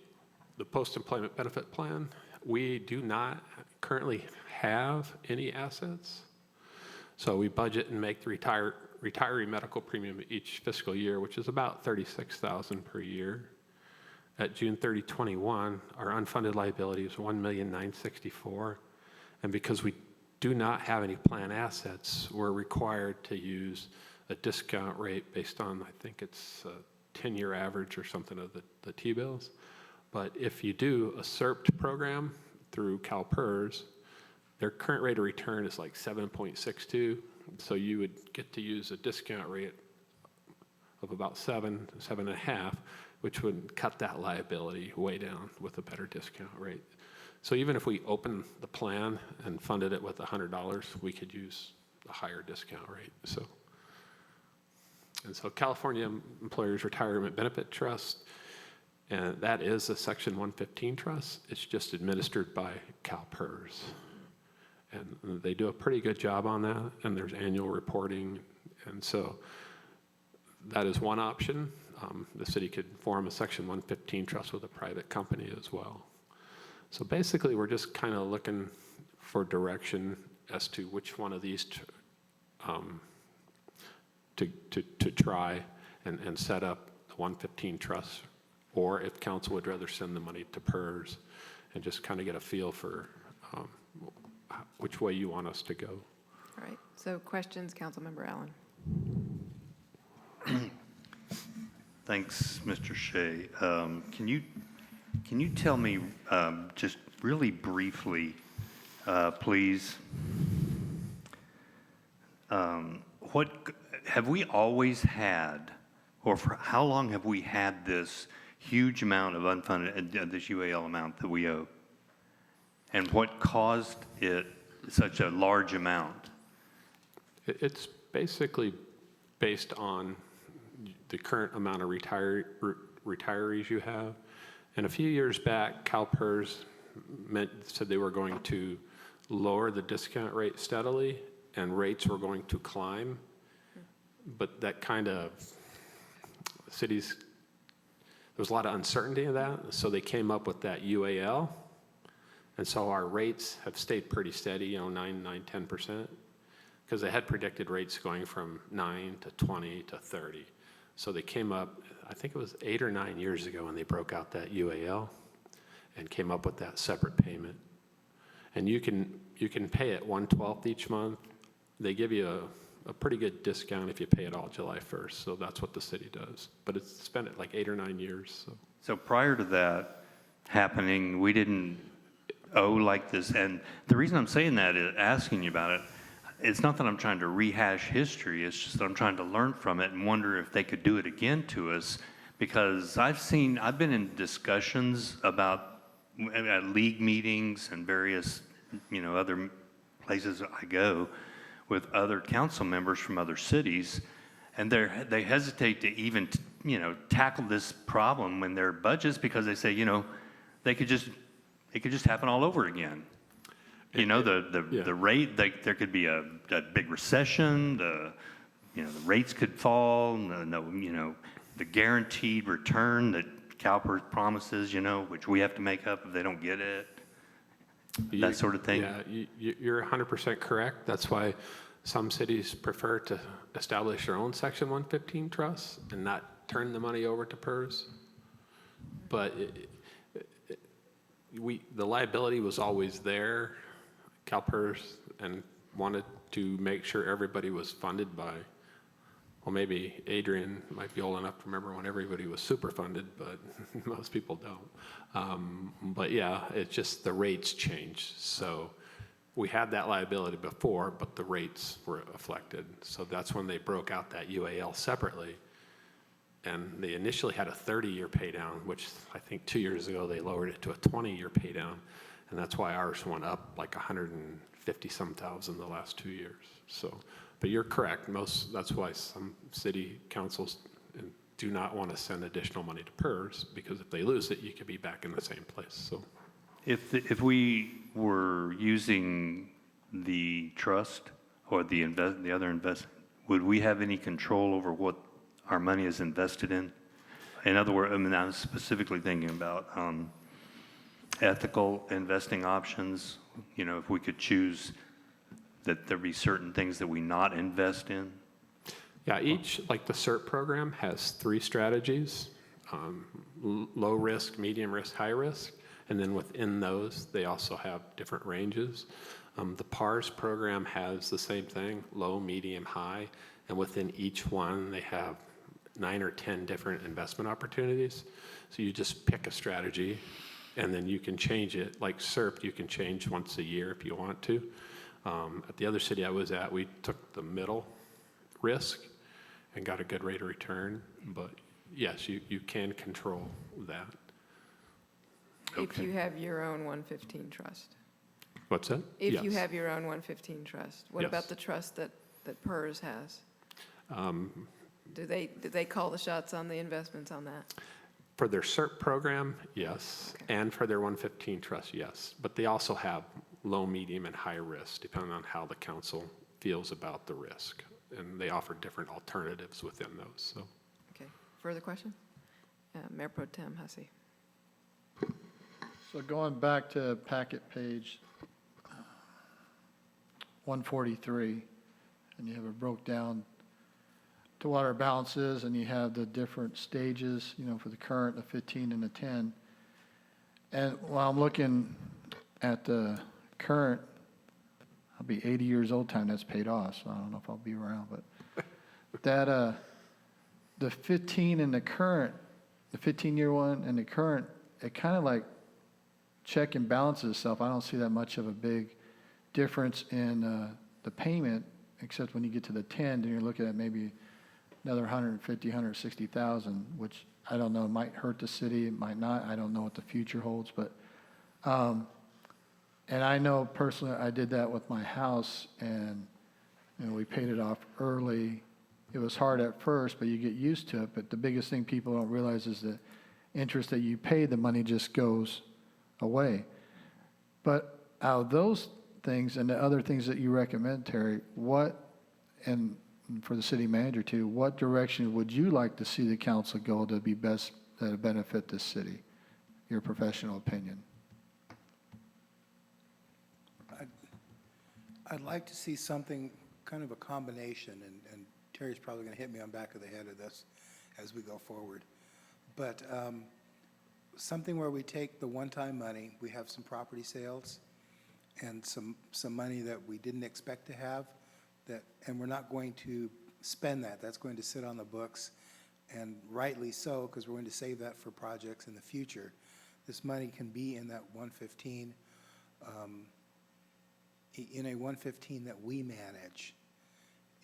post-employment benefit plan, we do not currently have any assets. So we budget and make the retiree medical premium each fiscal year, which is about $36,000 per year. At June 30, 21, our unfunded liability is $1,964,000. And because we do not have any plan assets, we're required to use a discount rate based on, I think it's a 10-year average or something of the T-bills. But if you do a SERPT program through CalPERS, their current rate of return is like 7.62. So you would get to use a discount rate of about 7.5, which would cut that liability way down with a better discount rate. So even if we open the plan and funded it with $100, we could use a higher discount rate. So California Employers Retirement Benefit Trust, and that is a Section 115 trust. It's just administered by CalPERS. And they do a pretty good job on that, and there's annual reporting. And so that is one option. The city could form a Section 115 trust with a private company as well. So basically, we're just kind of looking for direction as to which one of these to try and set up the 115 trust, or if council would rather send the money to PERS, and just kind of get a feel for which way you want us to go. All right, so questions, Councilmember Allen? Thanks, Mr. Shea. Can you tell me just really briefly, please, what have we always had, or for how long have we had this huge amount of unfunded, this UAL amount that we owe? And what caused it such a large amount? It's basically based on the current amount of retirees you have. And a few years back, CalPERS said they were going to lower the discount rate steadily, and rates were going to climb. But that kind of, cities, there was a lot of uncertainty in that, so they came up with that UAL. And so our rates have stayed pretty steady, 10%, because they had predicted rates going from 9 to 20 to 30. So they came up, I think it was 8 or 9 years ago when they broke out that UAL and came up with that separate payment. And you can pay it 1/12 each month. They give you a pretty good discount if you pay it all July 1st. So that's what the city does. But it's spent it like 8 or 9 years. So So prior to that happening, we didn't owe like this. And the reason I'm saying that is asking you about it, it's not that I'm trying to rehash history. It's just that I'm trying to learn from it and wonder if they could do it again to us. Because I've been in discussions about at league meetings and various, other places I go with other council members from other cities, and they hesitate to even, tackle this problem when their budgets, because they say, it could just happen all over again. The rate, there could be a big recession, the rates could fall, the guaranteed return that CalPERS promises, which we have to make up if they don't get it, that sort of thing. Yeah, you're 100% correct. That's why some cities prefer to establish their own Section 115 trusts and not turn the money over to PERS. But the liability was always there, CalPERS, and wanted to make sure everybody was funded by, well, maybe Adrian might be old enough to remember when everybody was super funded, but most people don't. But yeah, it's just the rates changed. So we had that liability before, but the rates were affected. So that's when they broke out that UAL separately. And they initially had a 30-year pay down, which I think 2 years ago they lowered it to a 20-year pay down. And that's why ours went up like 150-some thousand the last 2 years. So, but you're correct. That's why some city councils do not want to send additional money to PERS, because if they lose it, you could be back in the same place. So, If we were using the trust or the other investment, would we have any control over what our money is invested in? In other words, I'm specifically thinking about ethical investing options. If we could choose that there be certain things that we not invest in. yeah, like the CERT program has 3 strategies, low risk, medium risk, high risk. And then within those, they also have different ranges. The PARS program has the same thing, low, medium, high. And within each one, they have 9 or 10 different investment opportunities. So you just pick a strategy, and then you can change it. Like CERP, you can change once a year if you want to. At the other city I was at, we took the middle risk and got a good rate of return. But yes, you can control that. If you have your own 115 trust. What's that? If you Yes. have your own 115 trust. What Yes. about the trust that PERS has? Do they call the shots on the investments on that? For their CERT program, yes. Okay. And for their 115 trust, yes. But they also have low, medium, and high risk, depending on how the council feels about the risk. And they offer different alternatives within those. So, Okay, further question? Mayor Pro Tem Hussey. So going back to packet page 143, and you have it broke down to what our balance is, and you have the different stages, for the current, the 15 and the 10. And while I'm looking at the current, I'll be 80 years old time that's paid off, so I don't know if I'll be around, but that, the 15 and the current, the 15-year one and the current, it kind of like check and balances itself. I don't see that much of a big difference in the payment, except when you get to the 10, then you're looking at maybe another 150, 160,000, which I don't know, it might hurt the city, it might not. I don't know what the future holds, but, and I know personally, I did that with my house, and, we paid it off early. It was hard at first, but you get used to it. But the biggest thing people don't realize is the interest that you pay, the money just goes away. But out of those things and the other things that you recommend, Terry, and for the city manager too, what direction would you like to see the council go to be best, that benefit this city? Your professional opinion. I'd like to see something, kind of a combination, and Terry's probably going to hit me on the back of the head of this as we go forward. But something where we take the one-time money, we have some property sales and some money that we didn't expect to have and we're not going to spend that. That's going to sit on the books, and rightly so, because we're going to save that for projects in the future. This money can be in that 115, in a 115 that we manage,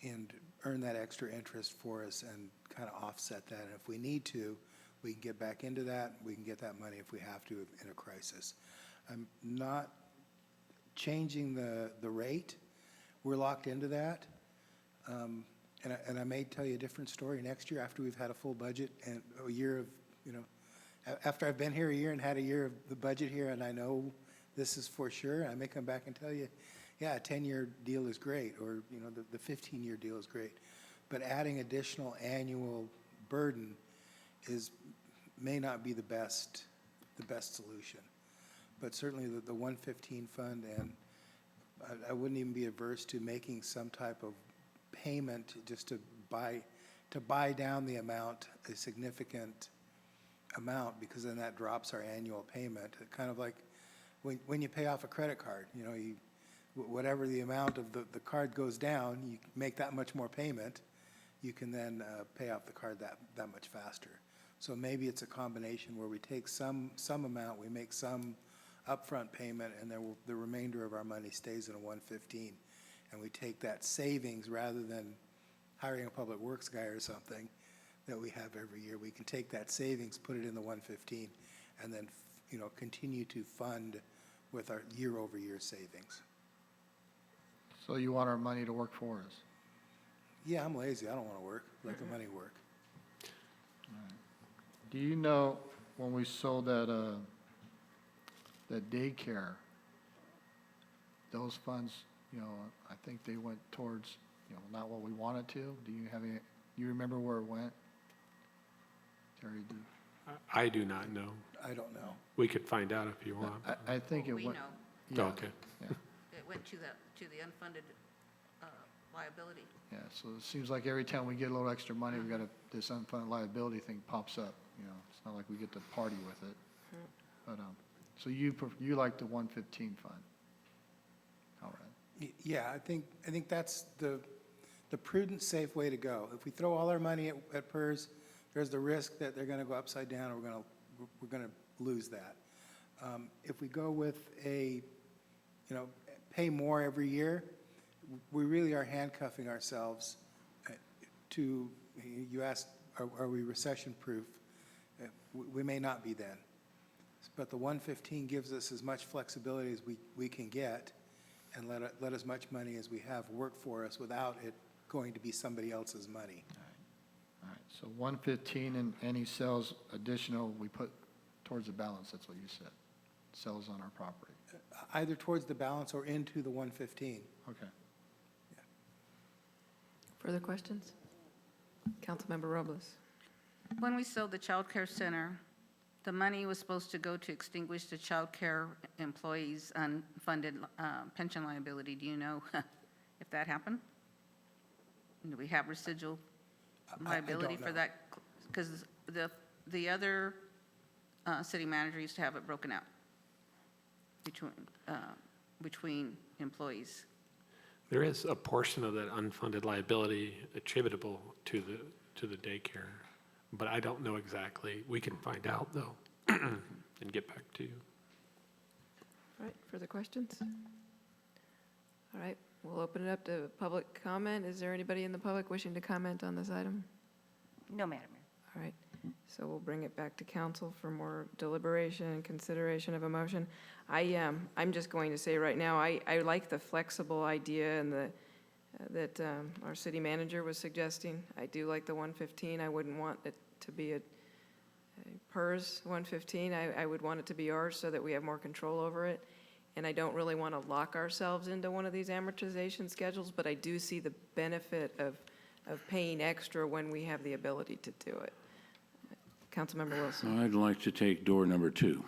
and earn that extra interest for us and kind of offset that. And if we need to, we can get back into that. We can get that money if we have to in a crisis. I'm not changing the rate. We're locked into that. And I may tell you a different story next year after we've had a full budget and a year of, after I've been here a year and had a year of the budget here, and I know this is for sure, I may come back and tell you, yeah, a 10-year deal is great, or, the 15-year deal is great. But adding additional annual burden may not be the best solution. But certainly the 115 fund, and I wouldn't even be averse to making some type of payment just to buy down the amount, a significant amount, because then that drops our annual payment. Kind of like when you pay off a credit card, whatever the amount of the card goes down, you make that much more payment, you can then pay off the card that much faster. So maybe it's a combination where we take some amount, we make some upfront payment, and then the remainder of our money stays in a 115. And we take that savings, rather than hiring a public works guy or something that we have every year, we can take that savings, put it in the 115, and then continue to fund with our year-over-year savings. So you want our money to work for us? Yeah, I'm lazy. I don't want to work. Let the money work. Do you know when we sold that daycare, those funds, I think they went towards, not what we wanted to? Do you have any, you remember where it went? Terry, do you? I do not know. I don't know. We could find out if you want. I think it We went. know. Yeah, Okay. yeah, It went to the unfunded liability. yeah, so it seems like every time we get a little extra money, we got this unfunded liability thing pops up, it's not like we get to party with it. But, so you like the 115 fund? All right. Yeah, I think that's the prudent, safe way to go. If we throw all our money at PERS, there's the risk that they're going to go upside down, and we're going to lose that. If we go with pay more every year, we really are handcuffing ourselves to, you asked, are we recession-proof? We may not be then. But the 115 gives us as much flexibility as we can get, and let as much money as we have work for us without it going to be somebody else's money. All right, so 115 and any sales additional, we put towards the balance, that's what you said, sales on our property. Either towards the balance or into the 115. Okay. Further questions? Councilmember Robles. When we sold the child care center, the money was supposed to go to extinguish the child care employees' unfunded pension liability. Do you know if that happened? Do we have residual liability for know. that? Because the other city manager used to have it broken out between employees. There is a portion of that unfunded liability attributable to the daycare, but I don't know exactly. We can find out, though, and get back to you. All right, further questions? All right, we'll open it up to public comment. Is there anybody in the public wishing to comment on this item? No, Madam Mayor. All right, so we'll bring it back to council for more deliberation and consideration of a motion. I'm just going to say right now, I like the flexible idea and that our city manager was suggesting. I do like the 115. I wouldn't want it to be a PERS 115. I would want it to be ours so that we have more control over it. And I don't really want to lock ourselves into one of these amortization schedules, but I do see the benefit of paying extra when we have the ability to do it. Councilmember Wilson. I'd like to take door number 2.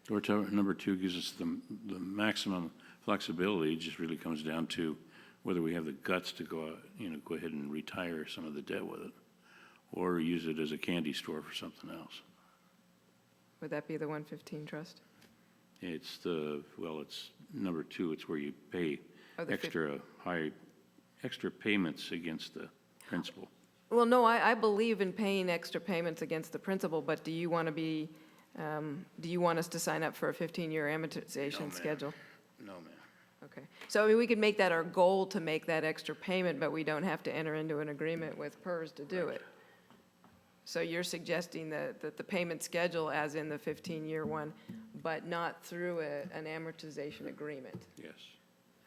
Door number 2 gives us the maximum flexibility. It just really comes down to whether we have the guts to go ahead and retire some of the debt with it, or use it as a candy store for something else. Would that be the 115 trust? It's number 2. It's where you pay Oh, the extra payments against the principal. Well, no, I believe in paying extra payments against the principal, but do you want to be, do you want us to sign up for a 15-year amortization schedule? No, ma'am. Okay. So, I mean, we could make that our goal to make that extra payment, but we don't have to enter into an agreement with PERS to do it. So you're suggesting that the payment schedule as in the 15-year one, but not through an amortization agreement? Yes.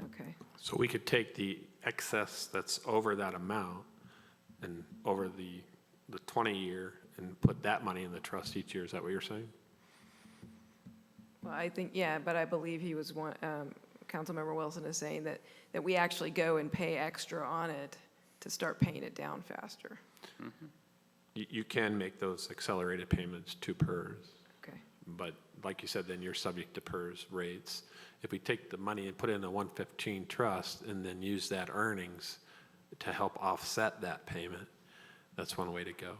Okay. So we could take the excess that's over that amount and over the 20-year and put that money in the trust each year. Is that what you're saying? Well, I think, yeah, but I believe he was one, Councilmember Wilson is saying that we actually go and pay extra on it to start paying it down faster. You can make those accelerated payments to PERS. Okay. But like you said, then you're subject to PERS rates. If we take the money and put it in a 115 trust and then use that earnings to help offset that payment, that's one way to go.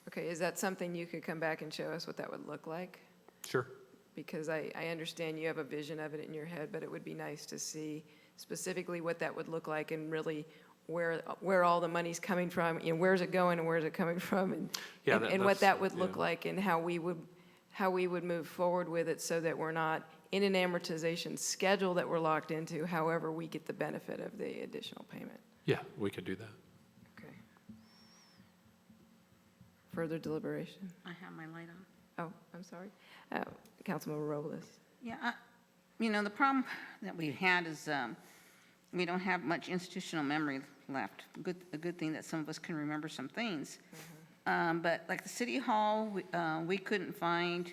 Okay, is that something you could come back and show us what that would look like? Sure. Because I understand you have a vision of it in your head, but it would be nice to see specifically what that would look like and really where all the money's coming from, you know, where's it going and where's it coming from, and what that would look like and how we would move forward with it so that we're not in an amortization schedule that we're locked into, however we get the benefit of the additional payment. Yeah, we could do that. Okay. Further deliberation? I have my light on. Oh, I'm sorry. Councilmember Robles. Yeah, you know, the problem that we've had is we don't have much institutional memory left. A good thing that some of us can remember some things. But like the city hall, we couldn't find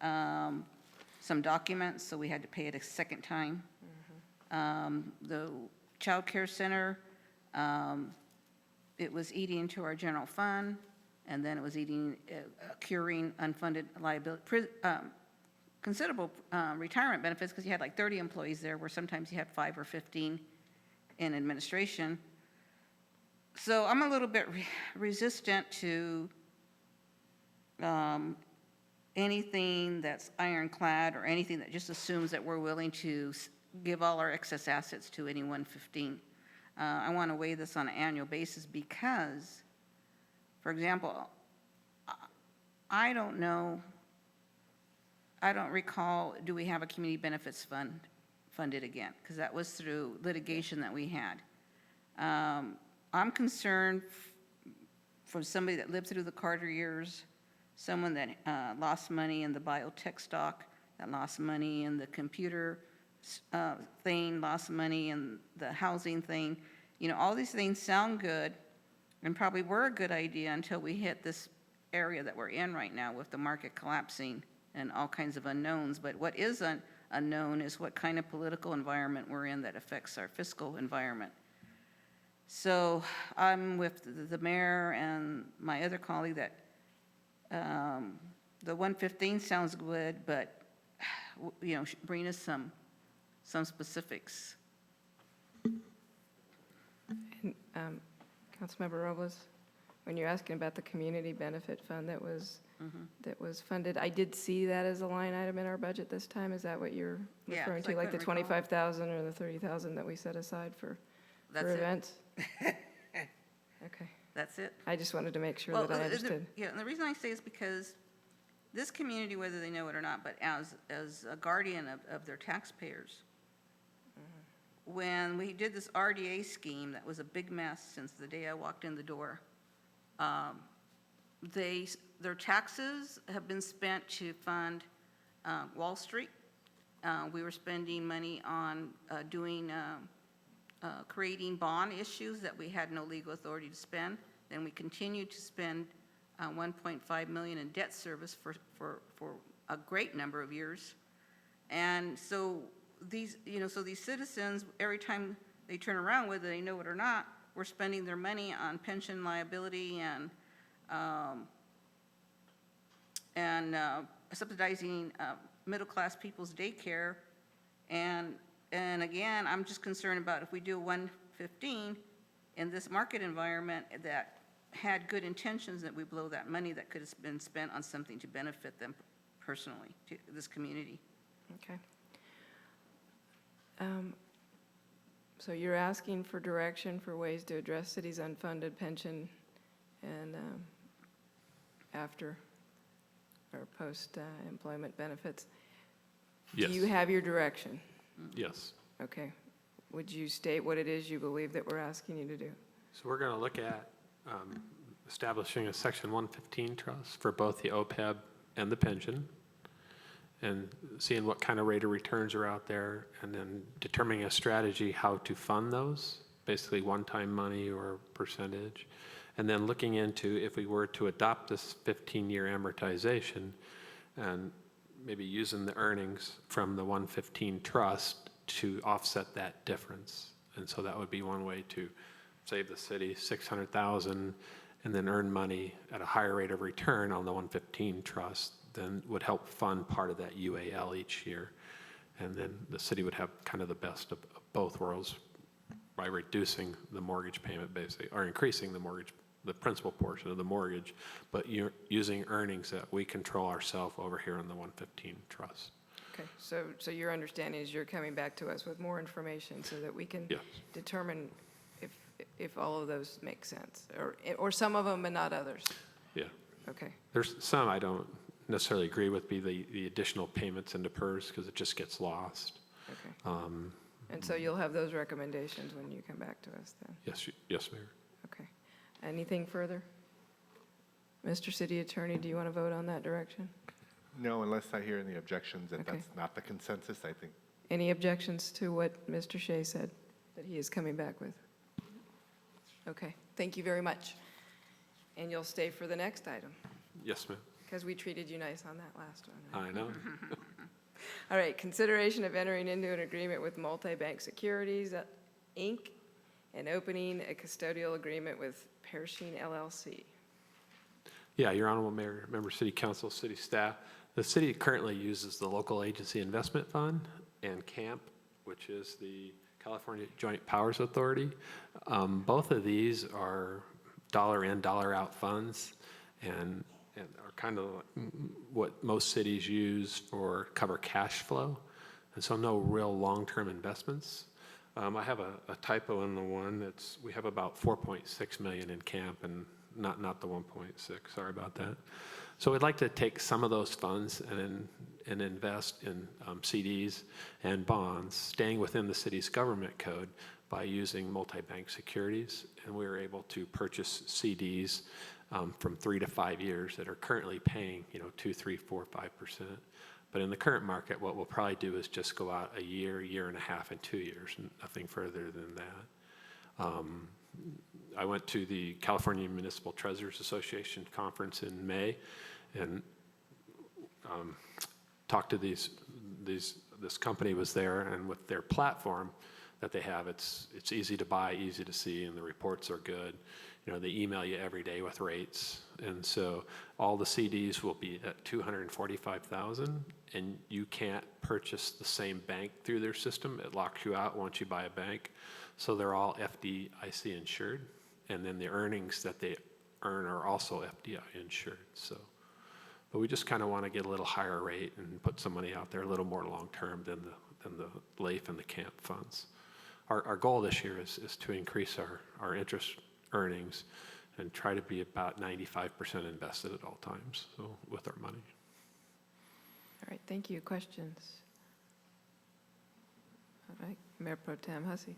some documents, so we had to pay it a second time. The child care center, it was eating into our general fund, and then it was curing unfunded liability, considerable retirement benefits, because you had like 30 employees there, where sometimes you had 5 or 15 in administration. So I'm a little bit resistant to anything that's ironclad or anything that just assumes that we're willing to give all our excess assets to any 115. I want to weigh this on an annual basis because, for example, I don't know, I don't recall, do we have a community benefits fund funded again? Because that was through litigation that we had. I'm concerned for somebody that lived through the Carter years, someone that lost money in the biotech stock, that lost money in the computer thing, lost money in the housing thing. You know, all these things sound good and probably were a good idea until we hit this area that we're in right now with the market collapsing and all kinds of unknowns. But what isn't unknown is what kind of political environment we're in that affects our fiscal environment. So I'm with the mayor and my other colleague that the 115 sounds good, but, you know, bring us some specifics. And, Councilmember Robles, when you're asking about the community benefit fund that was funded, I did see that as a line item in our budget this time. Is that what you're Yeah, referring so to, I like the couldn't recall. 25,000 or the 30,000 that we set aside for That's it. events? Okay. That's it. I just wanted to make sure that I understood. Yeah, and the reason I say is because this community, whether they know it or not, but as a guardian of their taxpayers, when we did this RDA scheme, that was a big mess since the day I walked in the door. Their taxes have been spent to fund Wall Street. We were spending money on creating bond issues that we had no legal authority to spend. Then we continued to spend $1.5 million in debt service for a great number of years. And so these citizens, every time they turn around, whether they know it or not, we're spending their money on pension liability and subsidizing middle-class people's daycare. And again, I'm just concerned about if we do 115 in this market environment that had good intentions, that we blow that money that could have been spent on something to benefit them personally, to this community. Okay. So you're asking for direction for ways to address city's unfunded pension and after or post-employment benefits. Yes. Do you have your direction? Yes. Okay. Would you state what it is you believe that we're asking you to do? So we're going to look at establishing a Section 115 trust for both the OPEB and the pension, and seeing what kind of rate of returns are out there, and then determining a strategy how to fund those, basically one-time money or percentage, and then looking into if we were to adopt this 15-year amortization and maybe using the earnings from the 115 trust to offset that difference. And so that would be one way to save the city $600,000 and then earn money at a higher rate of return on the 115 trust, then would help fund part of that UAL each year. And then the city would have kind of the best of both worlds by reducing the mortgage payment basically, or increasing the mortgage, the principal portion of the mortgage, but you're using earnings that we control ourselves over here in the 115 trust. Okay, so your understanding is you're coming back to us with more information so that we can Yes. determine if all of those make sense, or some of them but not others. Yeah. Okay, There's some I don't necessarily agree with, be the additional payments into PERS, because it just gets lost. okay. And so you'll have those recommendations when you come back to us then? Yes, Mayor. Okay. Anything further? Mr. City Attorney, do you want to vote on that direction? No, unless I hear any objections, and Okay. that's not the consensus, I think. Any objections to what Mr. Shea said, that he is coming back with? Okay, thank you very much. And you'll stay for the next item, Yes, ma'am. because we treated you nice on that last one. I know. All right, consideration of entering into an agreement with Multi-Bank Securities, Inc., and opening a custodial agreement with Pershing LLC. Yeah, Your Honorable Mayor, Member City Council, City staff, the city currently uses the Local Agency Investment Fund and CAMP, which is the California Joint Powers Authority. Both of these are dollar in, dollar out funds, and are kind of what most cities use for cover cash flow, and so no real long-term investments. I have a typo in the one. We have about 4.6 million in CAMP and not the 1.6. Sorry about that. So we'd like to take some of those funds and invest in CDs and bonds, staying within the city's government code by using multi-bank securities. And we were able to purchase CDs from 3 to 5 years that are currently paying 2, 3, 4, 5%. But in the current market, what we'll probably do is just go out a year, year and a half, and 2 years, nothing further than that. I went to the California Municipal Treasurers Association conference in May and talked to this company was there, and with their platform that they have, it's easy to buy, easy to see, and the reports are good. They email you every day with rates, and so all the CDs will be at $245,000, and you can't purchase the same bank through their system. It locks you out once you buy a bank, so they're all FDIC insured, and then the earnings that they earn are also FDIC insured. So, but we just kind of want to get a little higher rate and put some money out there a little more long-term than the LAIF and the CAMP funds. Our goal this year is to increase our interest earnings and try to be about 95% invested at all times, so with our money. All right, thank you. Questions? All right, Mayor Pro Tem Hussey.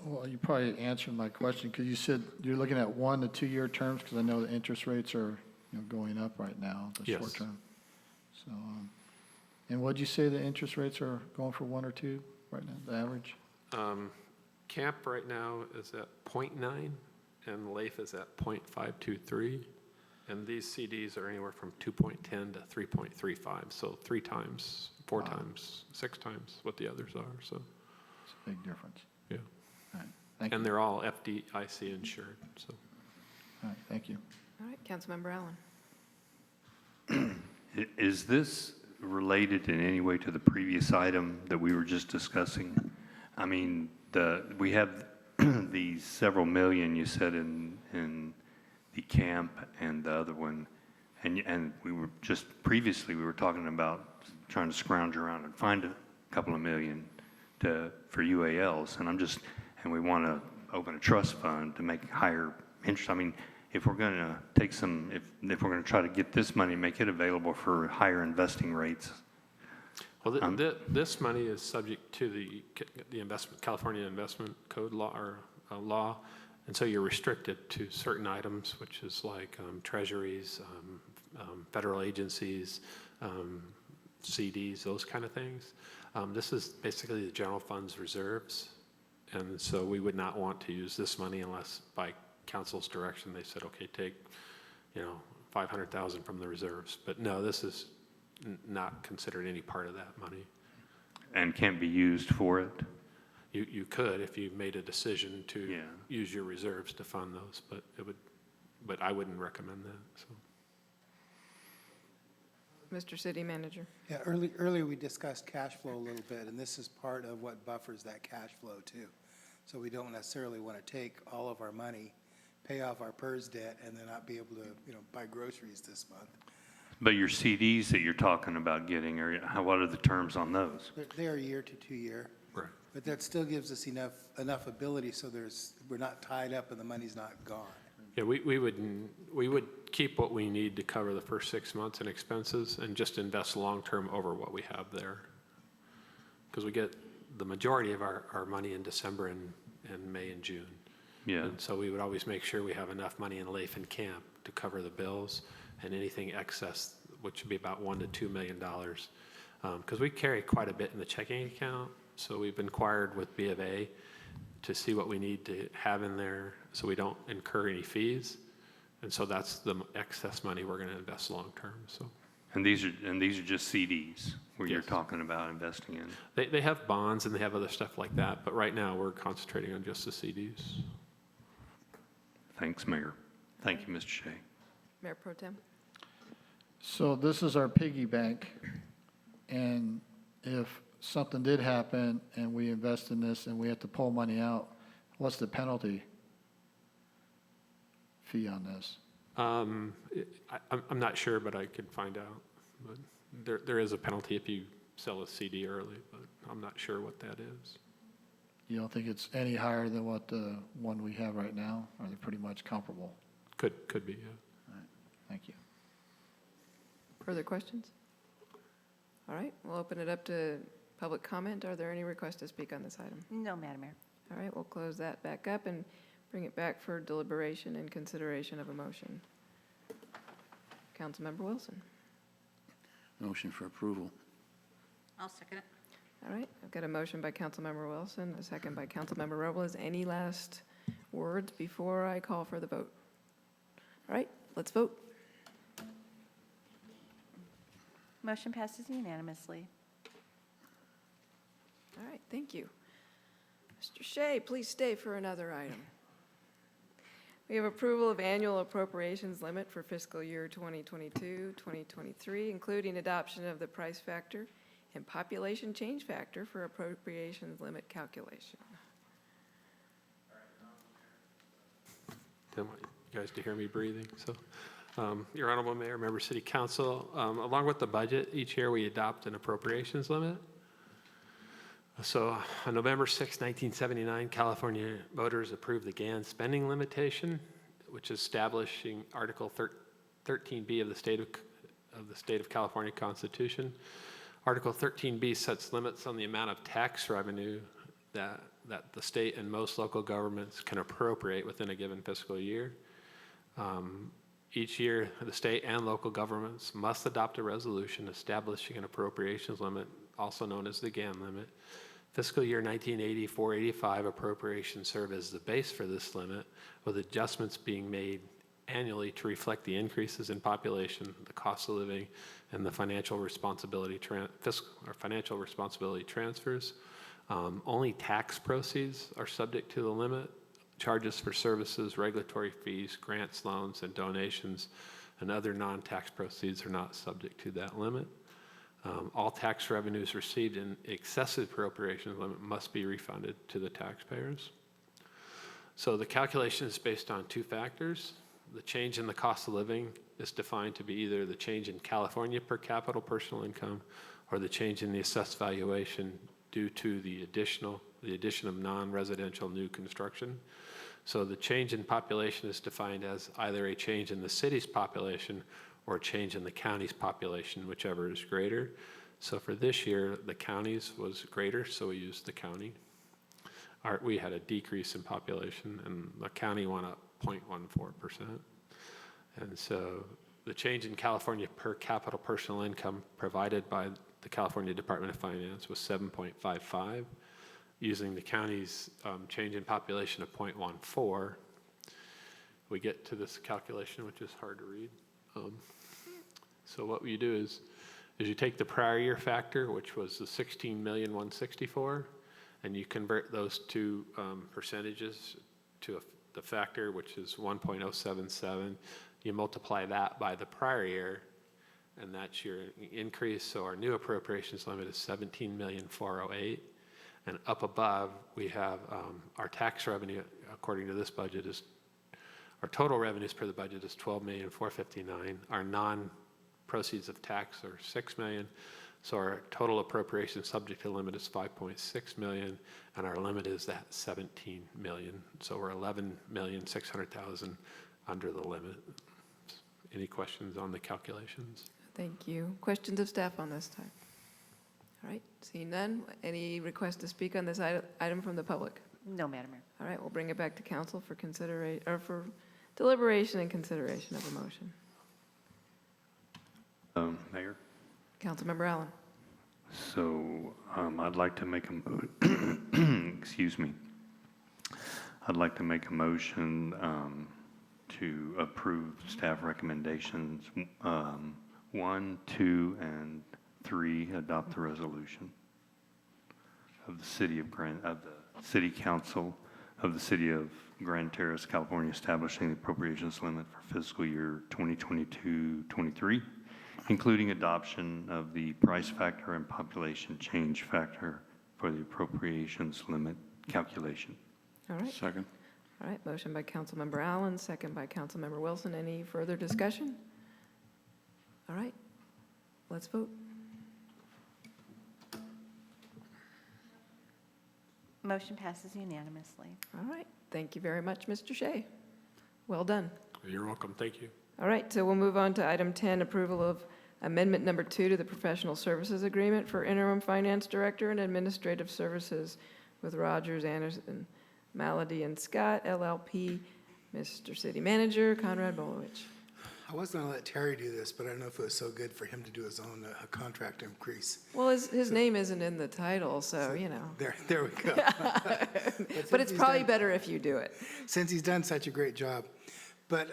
Well, you probably answered my question, because you said you're looking at 1 to 2 year terms, because I know the interest rates are going up right now, the Yes. short term. So, and what'd you say the interest rates are going for 1 or 2 right now, the average? CAMP right now is at 0.9, and LAIF is at 0.523, and these CDs are anywhere from 2.10 to 3.35, so 3 times, 4 times, 6 times what the others are, so, It's a big difference. yeah. All right, thank you. And they're all FDIC insured, so. All right, thank you. All right, Councilmember Allen. Is this related in any way to the previous item that we were just discussing? I mean, we have these several million you said in the CAMP and the other one, and we were just previously we were talking about trying to scrounge around and find a couple of million for UALs, and we want to open a trust fund to make higher interest. I mean, if we're going to take some, if we're going to try to get this money, make it available for higher investing rates. Well, this money is subject to the California Investment Code law, or law, and so you're restricted to certain items, which is like treasuries, federal agencies, CDs, those kind of things. This is basically the general fund's reserves, and so we would not want to use this money unless by council's direction they said, okay, take, 500,000 from the reserves. But no, this is not considered any part of that money. And can't be used for it? You could if you made a decision to use your reserves to fund those, but I wouldn't recommend that. So. Mr. City Manager. Yeah, earlier we discussed cash flow a little bit, and this is part of what buffers that cash flow too. So we don't necessarily want to take all of our money, pay off our PERS debt, and then not be able to, buy groceries this month. But your CDs that you're talking about getting, what are the terms on those? They are year to 2 year. Right. But that still gives us enough ability so we're not tied up and the money's not gone. Yeah, we would keep what we need to cover the first 6 months in expenses and just invest long-term over what we have there. Because we get the majority of our money in December and May and June. Yeah. And so we would always make sure we have enough money in Latham Camp to cover the bills and anything excess, which would be about $1 to $2 million. Because we carry quite a bit in the checking account. So we've inquired with B of A to see what we need to have in there so we don't incur any fees. And so that's the excess money we're going to invest long-term. So. And these are just CDs where you're Yes. talking about investing in? They have bonds and they have other stuff like that, but right now we're concentrating on just the CDs. Thanks, Mayor. Thank you, Mr. Shea. Mayor Pro Tem. So this is our piggy bank, and if something did happen and we invest in this and we have to pull money out, what's the penalty fee on this? I'm not sure, but I could find out. But there is a penalty if you sell a CD early, but I'm not sure what that is. You don't think it's any higher than what the one we have right now? Are they pretty much comparable? Could be, yeah. All right, thank you. Further questions? All right, we'll open it up to public comment. Are there any requests to speak on this item? No, Madam Mayor. All right, we'll close that back up and bring it back for deliberation and consideration of a motion. Councilmember Wilson. Motion for approval. I'll second it. All right, I've got a motion by Councilmember Wilson, a second by Councilmember Robles. Any last words before I call for the vote? All right, let's vote. Motion passes unanimously. All right, thank you. Mr. Shea, please stay for another item. We have approval of annual appropriations limit for fiscal year 2022, 2023, including adoption of the price factor and population change factor for appropriations limit calculation. Don't want you guys to hear me breathing. So, Your Honorable Mayor, Member City Council, along with the budget, each year we adopt an appropriations limit. So on November 6, 1979, California voters approved the GAN spending limitation, which is establishing Article 13B of the State of California Constitution. Article 13B sets limits on the amount of tax revenue that the state and most local governments can appropriate within a given fiscal year. Each year, the state and local governments must adopt a resolution establishing an appropriations limit, also known as the GAN limit. Fiscal year 1984-85 appropriations serve as the base for this limit, with adjustments being made annually to reflect the increases in population, the cost of living, and the financial responsibility transfers. Only tax proceeds are subject to the limit. Charges for services, regulatory fees, grants, loans, and donations, and other non-tax proceeds are not subject to that limit. All tax revenues received in excessive appropriations limit must be refunded to the taxpayers. So the calculation is based on two factors. The change in the cost of living is defined to be either the change in California per capita personal income or the change in the assessed valuation due to the addition of non-residential new construction. So the change in population is defined as either a change in the city's population or a change in the county's population, whichever is greater. So for this year, the county's was greater, so we used the county. We had a decrease in population, and the county went up 0.14%. And so the change in California per capita personal income provided by the California Department of Finance was 7.55. Using the county's change in population of 0.14, we get to this calculation, which is hard to read. So what you do is you take the prior year factor, which was the 16,164,000, and you convert those two percentages to the factor, which is 1.077. You multiply that by the prior year, and that's your increase. So our new appropriations limit is 17,408,000. And up above, we have our tax revenue, according to this budget, is our total revenues per the budget is 12,459,000. Our non-proceeds of tax are 6 million. So our total appropriation subject to limit is 5.6 million, and our limit is that 17 million. So we're 11,600,000 under the limit. Any questions on the calculations? Thank you. Questions of staff on this time? All right, seeing none. Any request to speak on this item from the public? No, Madam Mayor. All right, we'll bring it back to council for consideration, or for deliberation and consideration of a motion. Mayor? Councilmember Allen. So I'd like to make excuse me. I'd like to make a motion to approve staff recommendations 1, 2, and 3. Adopt the resolution of the City Council of the City of Grand Terrace, California, establishing the appropriations limit for fiscal year 2022-23. Including adoption of the price factor and population change factor for the appropriations limit calculation. All right. Second. All right, motion by Councilmember Allen, second by Councilmember Wilson. Any further discussion? All right, let's vote. Motion passes unanimously. All right, thank you very much, Mr. Shea. Well done. You're welcome. Thank you. All right, so we'll move on to item 10, approval of amendment number 2 to the professional services agreement for interim finance director and administrative services with Rogers, Anderson, Malady, and Scott, LLP. Mr. City Manager, Conrad Bolowich. I was going to let Terry do this, but I don't know if it was so good for him to do his own contract increase. Well, his name isn't in the title, so, you know. There we go. But it's probably better if you do it. Since he's done such a great job. But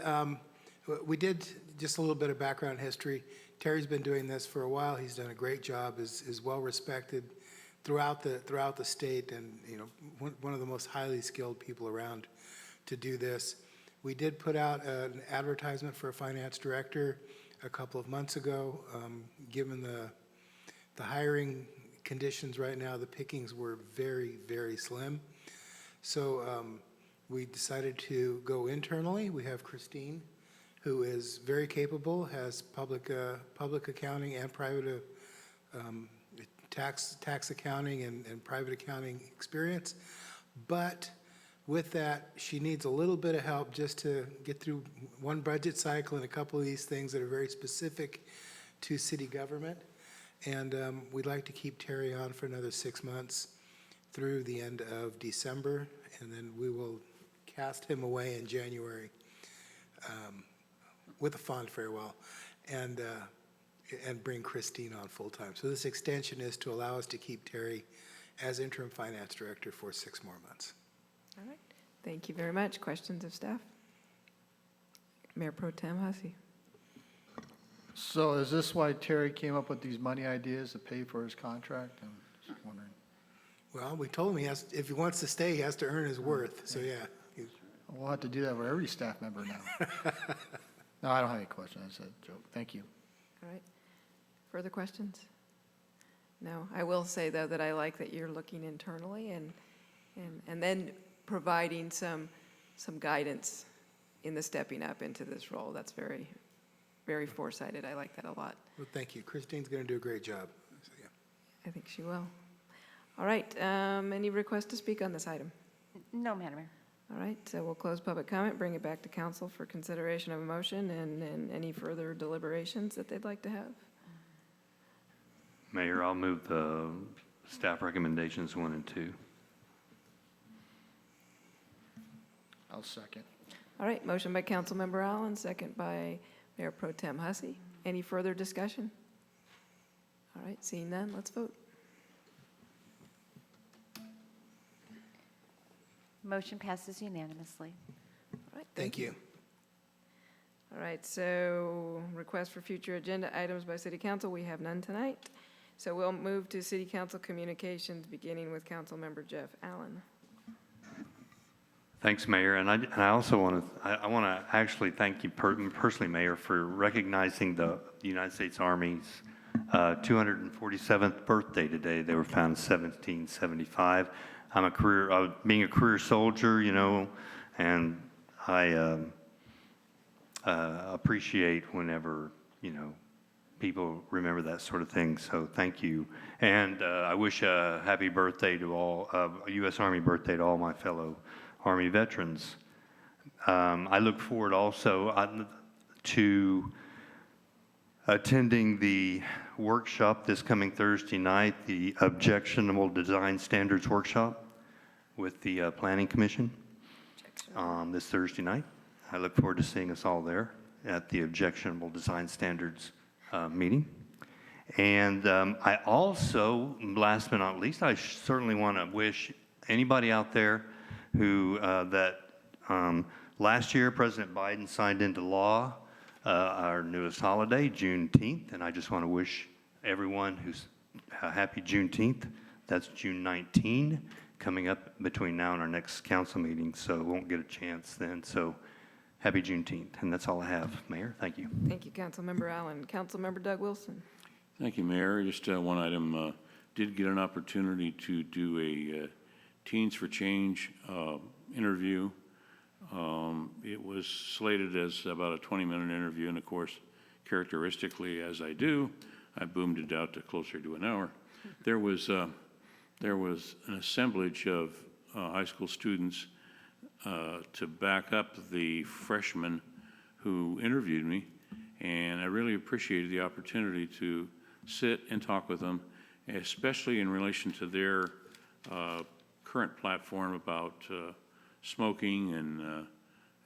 we did, just a little bit of background history. Terry's been doing this for a while. He's done a great job, is well respected throughout the state, and one of the most highly skilled people around to do this. We did put out an advertisement for a finance director a couple of months ago. Given the hiring conditions right now, the pickings were very, very slim. So we decided to go internally. We have Christine, who is very capable, has public accounting and private tax accounting and private accounting experience. But with that, she needs a little bit of help just to get through one budget cycle and a couple of these things that are very specific to city government. And we'd like to keep Terry on for another 6 months through the end of December, and then we will cast him away in January with a fond farewell, and bring Christine on full-time. So this extension is to allow us to keep Terry as interim finance director for 6 more months. All right, thank you very much. Questions of staff? Mayor Pro Tem Hussey. So is this why Terry came up with these money ideas to pay for his contract? I'm just wondering. Well, we told him if he wants to stay, he has to earn his worth, so yeah. We'll have to do that for every staff member now. No, I don't have any questions. That's a joke. Thank you. All right, further questions? No, I will say, though, that I like that you're looking internally and then providing some guidance in the stepping up into this role. That's very, very foresighted. I like that a lot. Well, thank you. Christine's going to do a great job. So, yeah. I think she will. All right, any requests to speak on this item? No, Madam Mayor. All right, so we'll close public comment, bring it back to council for consideration of a motion and any further deliberations that they'd like to have. Mayor, I'll move the staff recommendations 1 and 2. I'll second. All right, motion by Councilmember Allen, second by Mayor Pro Tem Hussey. Any further discussion? All right, seeing none, let's vote. Motion passes unanimously. All right, Thank you. All right, so request for future agenda items by City Council, we have none tonight. So we'll move to City Council communications, beginning with Councilmember Jeff Allen. Thanks, Mayor. And I also want to actually thank you personally, Mayor, for recognizing the United States Army's 247th birthday today. They were founded in 1775. Being a career soldier, you know, and I appreciate whenever, you know, people remember that sort of thing. So thank you. And I wish a happy birthday to all, a U.S. Army birthday to all my fellow Army veterans. I look forward also to attending the workshop this coming Thursday night, the Objectionable Design Standards Workshop with the Planning Commission this Thursday night. I look forward to seeing us all there at the Objectionable Design Standards meeting. And I also, last but not least, I certainly want to wish anybody out there who last year President Biden signed into law our newest holiday, Juneteenth, and I just want to wish everyone who's a happy Juneteenth. That's June 19, coming up between now and our next council meeting, so won't get a chance then. So happy Juneteenth, and that's all I have, Mayor. Thank you. Thank you, Councilmember Allen. Councilmember Doug Wilson. Thank you, Mayor. Just one item, did get an opportunity to do a Teens for Change interview. It was slated as about a 20-minute interview, and of course, characteristically, as I do, I boomed it out to closer to an hour. There was an assemblage of high school students to back up the freshmen who interviewed me, and I really appreciated the opportunity to sit and talk with them, especially in relation to their current platform about smoking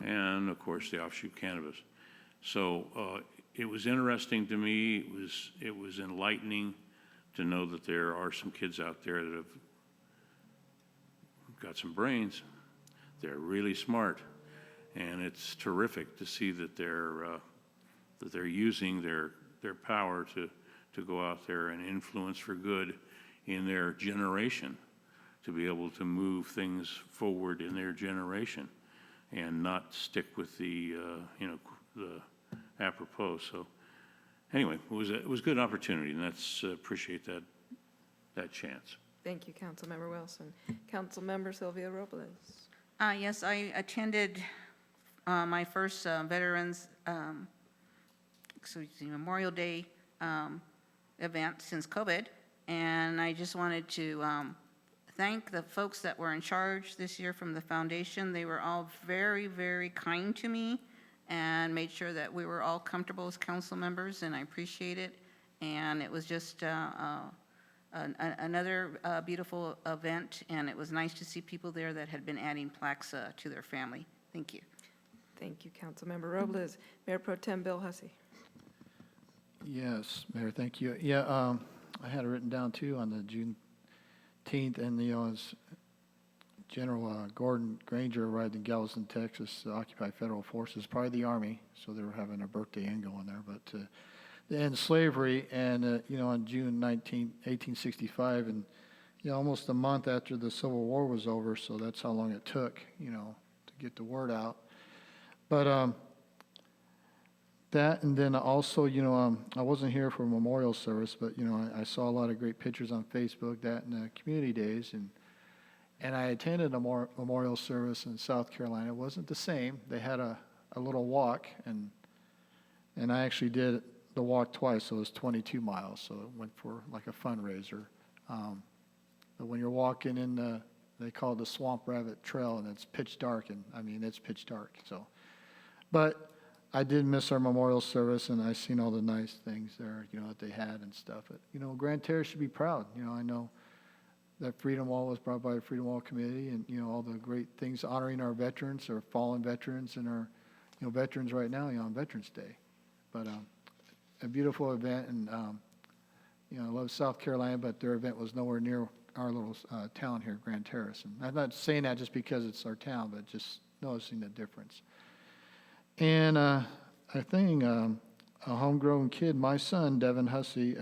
and of course the offshoot cannabis. So it was interesting to me. It was enlightening to know that there are some kids out there that have got some brains. They're really smart, and it's terrific to see that they're using their power to go out there and influence for good in their generation, to be able to move things forward in their generation and not stick with the apropos. So anyway, it was a good opportunity, and that's appreciate that chance. Thank you, Councilmember Wilson. Councilmember Sylvia Robles. Yes, I attended my first Veterans Memorial Day event since COVID, and I just wanted to thank the folks that were in charge this year from the foundation. They were all very, very kind to me and made sure that we were all comfortable as council members, and I appreciate it. And it was just another beautiful event, and it was nice to see people there that had been adding plaques to their family. Thank you. Thank you, Councilmember Robles. Mayor Pro Tem Bill Hussey. Yes, Mayor, thank you. Yeah, I had it written down too on the Juneteenth, and as General Gordon Granger arrived in Galveston, Texas, to occupy federal forces, probably the Army, so they were having a birthday in going there, but to end slavery, and on June 19, 1865, and almost a month after the Civil War was over, so that's how long it took, to get the word out. But that, and then also, I wasn't here for a memorial service, but, I saw a lot of great pictures on Facebook, that and the community days, and I attended a memorial service in South Carolina. It wasn't the same. They had a little walk, and I actually did the walk twice, so it was 22 miles, so it went for like a fundraiser. But when you're walking in the, they call it the Swamp Rabbit Trail, and it's pitch dark, and I mean, it's pitch dark, so. But I did miss our memorial service, and I seen all the nice things there, that they had and stuff. But, Grand Terrace should be proud. I know that Freedom Wall was brought by the Freedom Wall Committee, and, all the great things honoring our veterans, our fallen veterans, and our, veterans right now, on Veterans Day. But a beautiful event, and, I love South Carolina, but their event was nowhere near our little town here, Grand Terrace. And I'm not saying that just because it's our town, but just noticing the difference. And I think a homegrown kid, my son, Devin Hussey,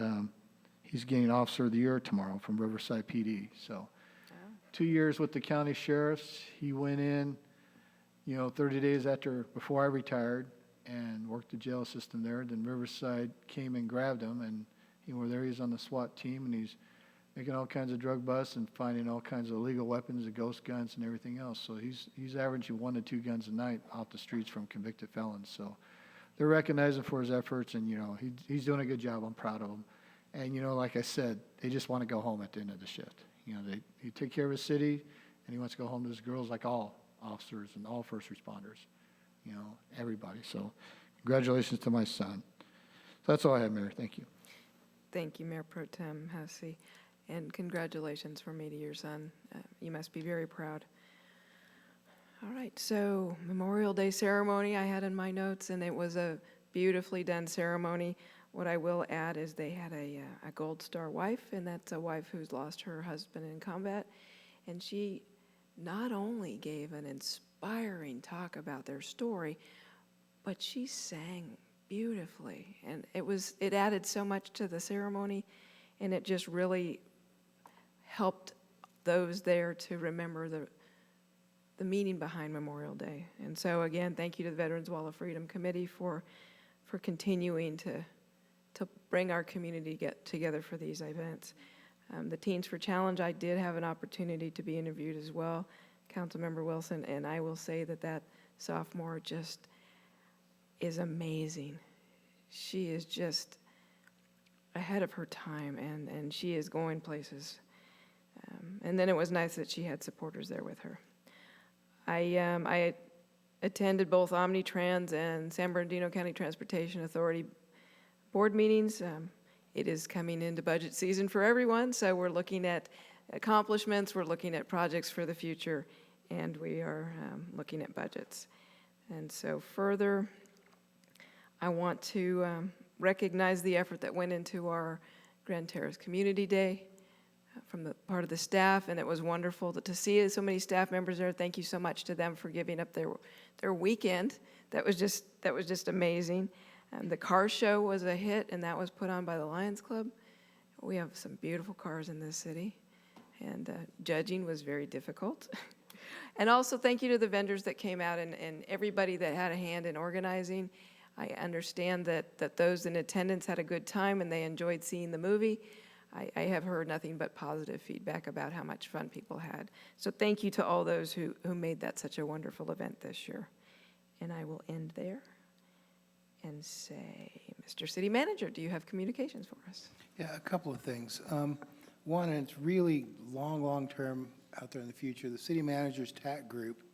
he's getting Officer of the Year tomorrow from Riverside PD. So 2 years with the county sheriffs. He went in, 30 days before I retired and worked the jail system there. Then Riverside came and grabbed him, and he's on the SWAT team, and he's making all kinds of drug busts and finding all kinds of illegal weapons and ghost guns and everything else. So he's averaging 1 to 2 guns a night off the streets from convicted felons. So they're recognizing for his efforts, and he's doing a good job. I'm proud of him. And like I said, they just want to go home at the end of the shift. He take care of his city, and he wants to go home to his girls, like all officers and all first responders. Everybody. So congratulations to my son. So that's all I have, Mayor. Thank you. Thank you, Mayor Pro Tem Hussey. And congratulations from me to your son. You must be very proud. All right, so Memorial Day ceremony I had in my notes, and it was a beautifully done ceremony. What I will add is they had a Gold Star wife, and that's a wife who's lost her husband in combat. And she not only gave an inspiring talk about their story, but she sang beautifully. And it added so much to the ceremony, and it just really helped those there to remember the meaning behind Memorial Day. And so again, thank you to the Veterans Wall of Freedom Committee for continuing to bring our community together for these events. The Teens for Challenge, I did have an opportunity to be interviewed as well, Councilmember Wilson, and I will say that sophomore just is amazing. She is just ahead of her time, and she is going places. And then it was nice that she had supporters there with her. I attended both Omnitrans and San Bernardino County Transportation Authority board meetings. It is coming into budget season for everyone, so we're looking at accomplishments, we're looking at projects for the future, and we are looking at budgets. And so further, I want to recognize the effort that went into our Grand Terrace Community Day from the part of the staff, and it was wonderful to see so many staff members there. Thank you so much to them for giving up their weekend. That was just amazing. The car show was a hit, and that was put on by the Lions Club. We have some beautiful cars in this city, and judging was very difficult. And also thank you to the vendors that came out and everybody that had a hand in organizing. I understand that those in attendance had a good time and they enjoyed seeing the movie. I have heard nothing but positive feedback about how much fun people had. So thank you to all those who made that such a wonderful event this year. And I will end there and say, Mr. City Manager, do you have communications for us? Yeah, a couple of things. One, and it's really long term out there in the future, the City Manager's TAC group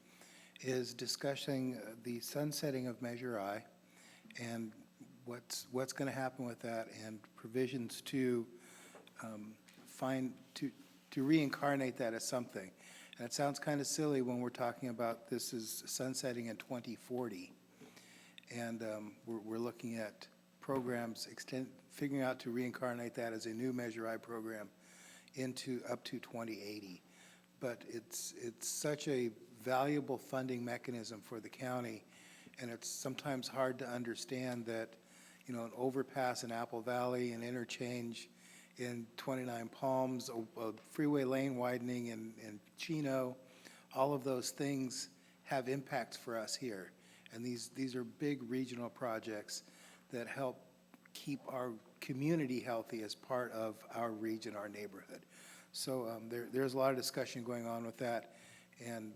is discussing the sunsetting of Measure I and what's going to happen with that, and provisions to reincarnate that as something. And it sounds kind of silly when we're talking about this is sunsetting in 2040. And we're looking at programs, figuring out to reincarnate that as a new Measure I program into up to 2080. But it's such a valuable funding mechanism for the county, and it's sometimes hard to understand that, an overpass in Apple Valley, an interchange in 29 Palms, a freeway lane widening in Chino, all of those things have impacts for us here. And these are big regional projects that help keep our community healthy as part of our region, our neighborhood. So there's a lot of discussion going on with that. And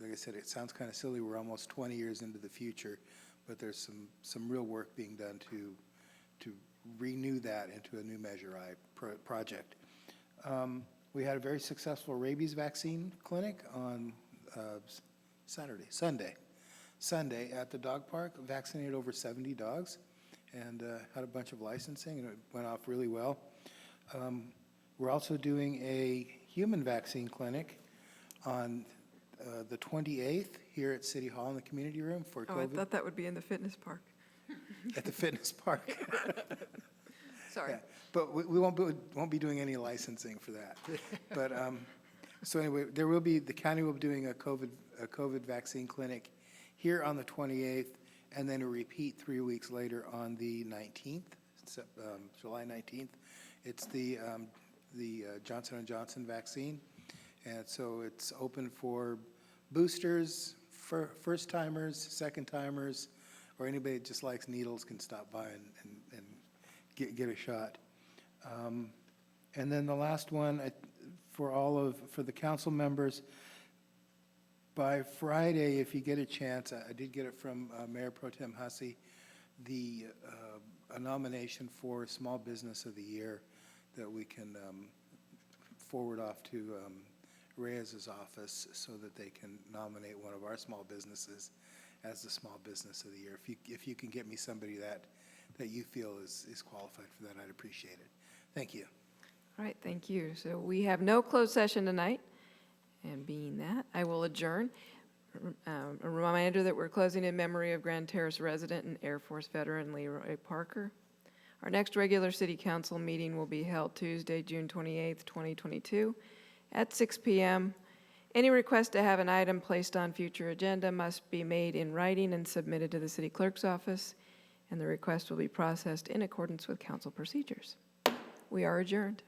like I said, it sounds kind of silly. We're almost 20 years into the future, but there's some real work being done to renew that into a new Measure I project. We had a very successful rabies vaccine clinic on Sunday at the dog park, vaccinated over 70 dogs, and had a bunch of licensing, and it went off really well. We're also doing a human vaccine clinic on the 28th here at City Hall in the community room for Oh, I COVID. thought that would be in the fitness park. At the fitness park. Sorry. Yeah, but we won't be doing any licensing for that. But, so anyway, the county will be doing a COVID vaccine clinic here on the 28th, and then a repeat 3 weeks later on the 19th, July 19th. It's the Johnson & Johnson vaccine. And so it's open for boosters, first-timers, second-timers, or anybody that just likes needles can stop by and get a shot. And then the last one, for the council members, by Friday, if you get a chance, I did get it from Mayor Pro Tem Hussey, a nomination for Small Business of the Year that we can forward off to Reyes's office so that they can nominate one of our small businesses as the Small Business of the Year. If you can get me somebody that you feel is qualified for that, I'd appreciate it. Thank you. All right, thank you. So we have no closed session tonight, and being that, I will adjourn. A reminder that we're closing in memory of Grand Terrace resident and Air Force veteran Leroy Parker. Our next regular city council meeting will be held Tuesday, June 28th, 2022, at 6 p.m. Any request to have an item placed on future agenda must be made in writing and submitted to the city clerk's office, and the request will be processed in accordance with council procedures. We are adjourned.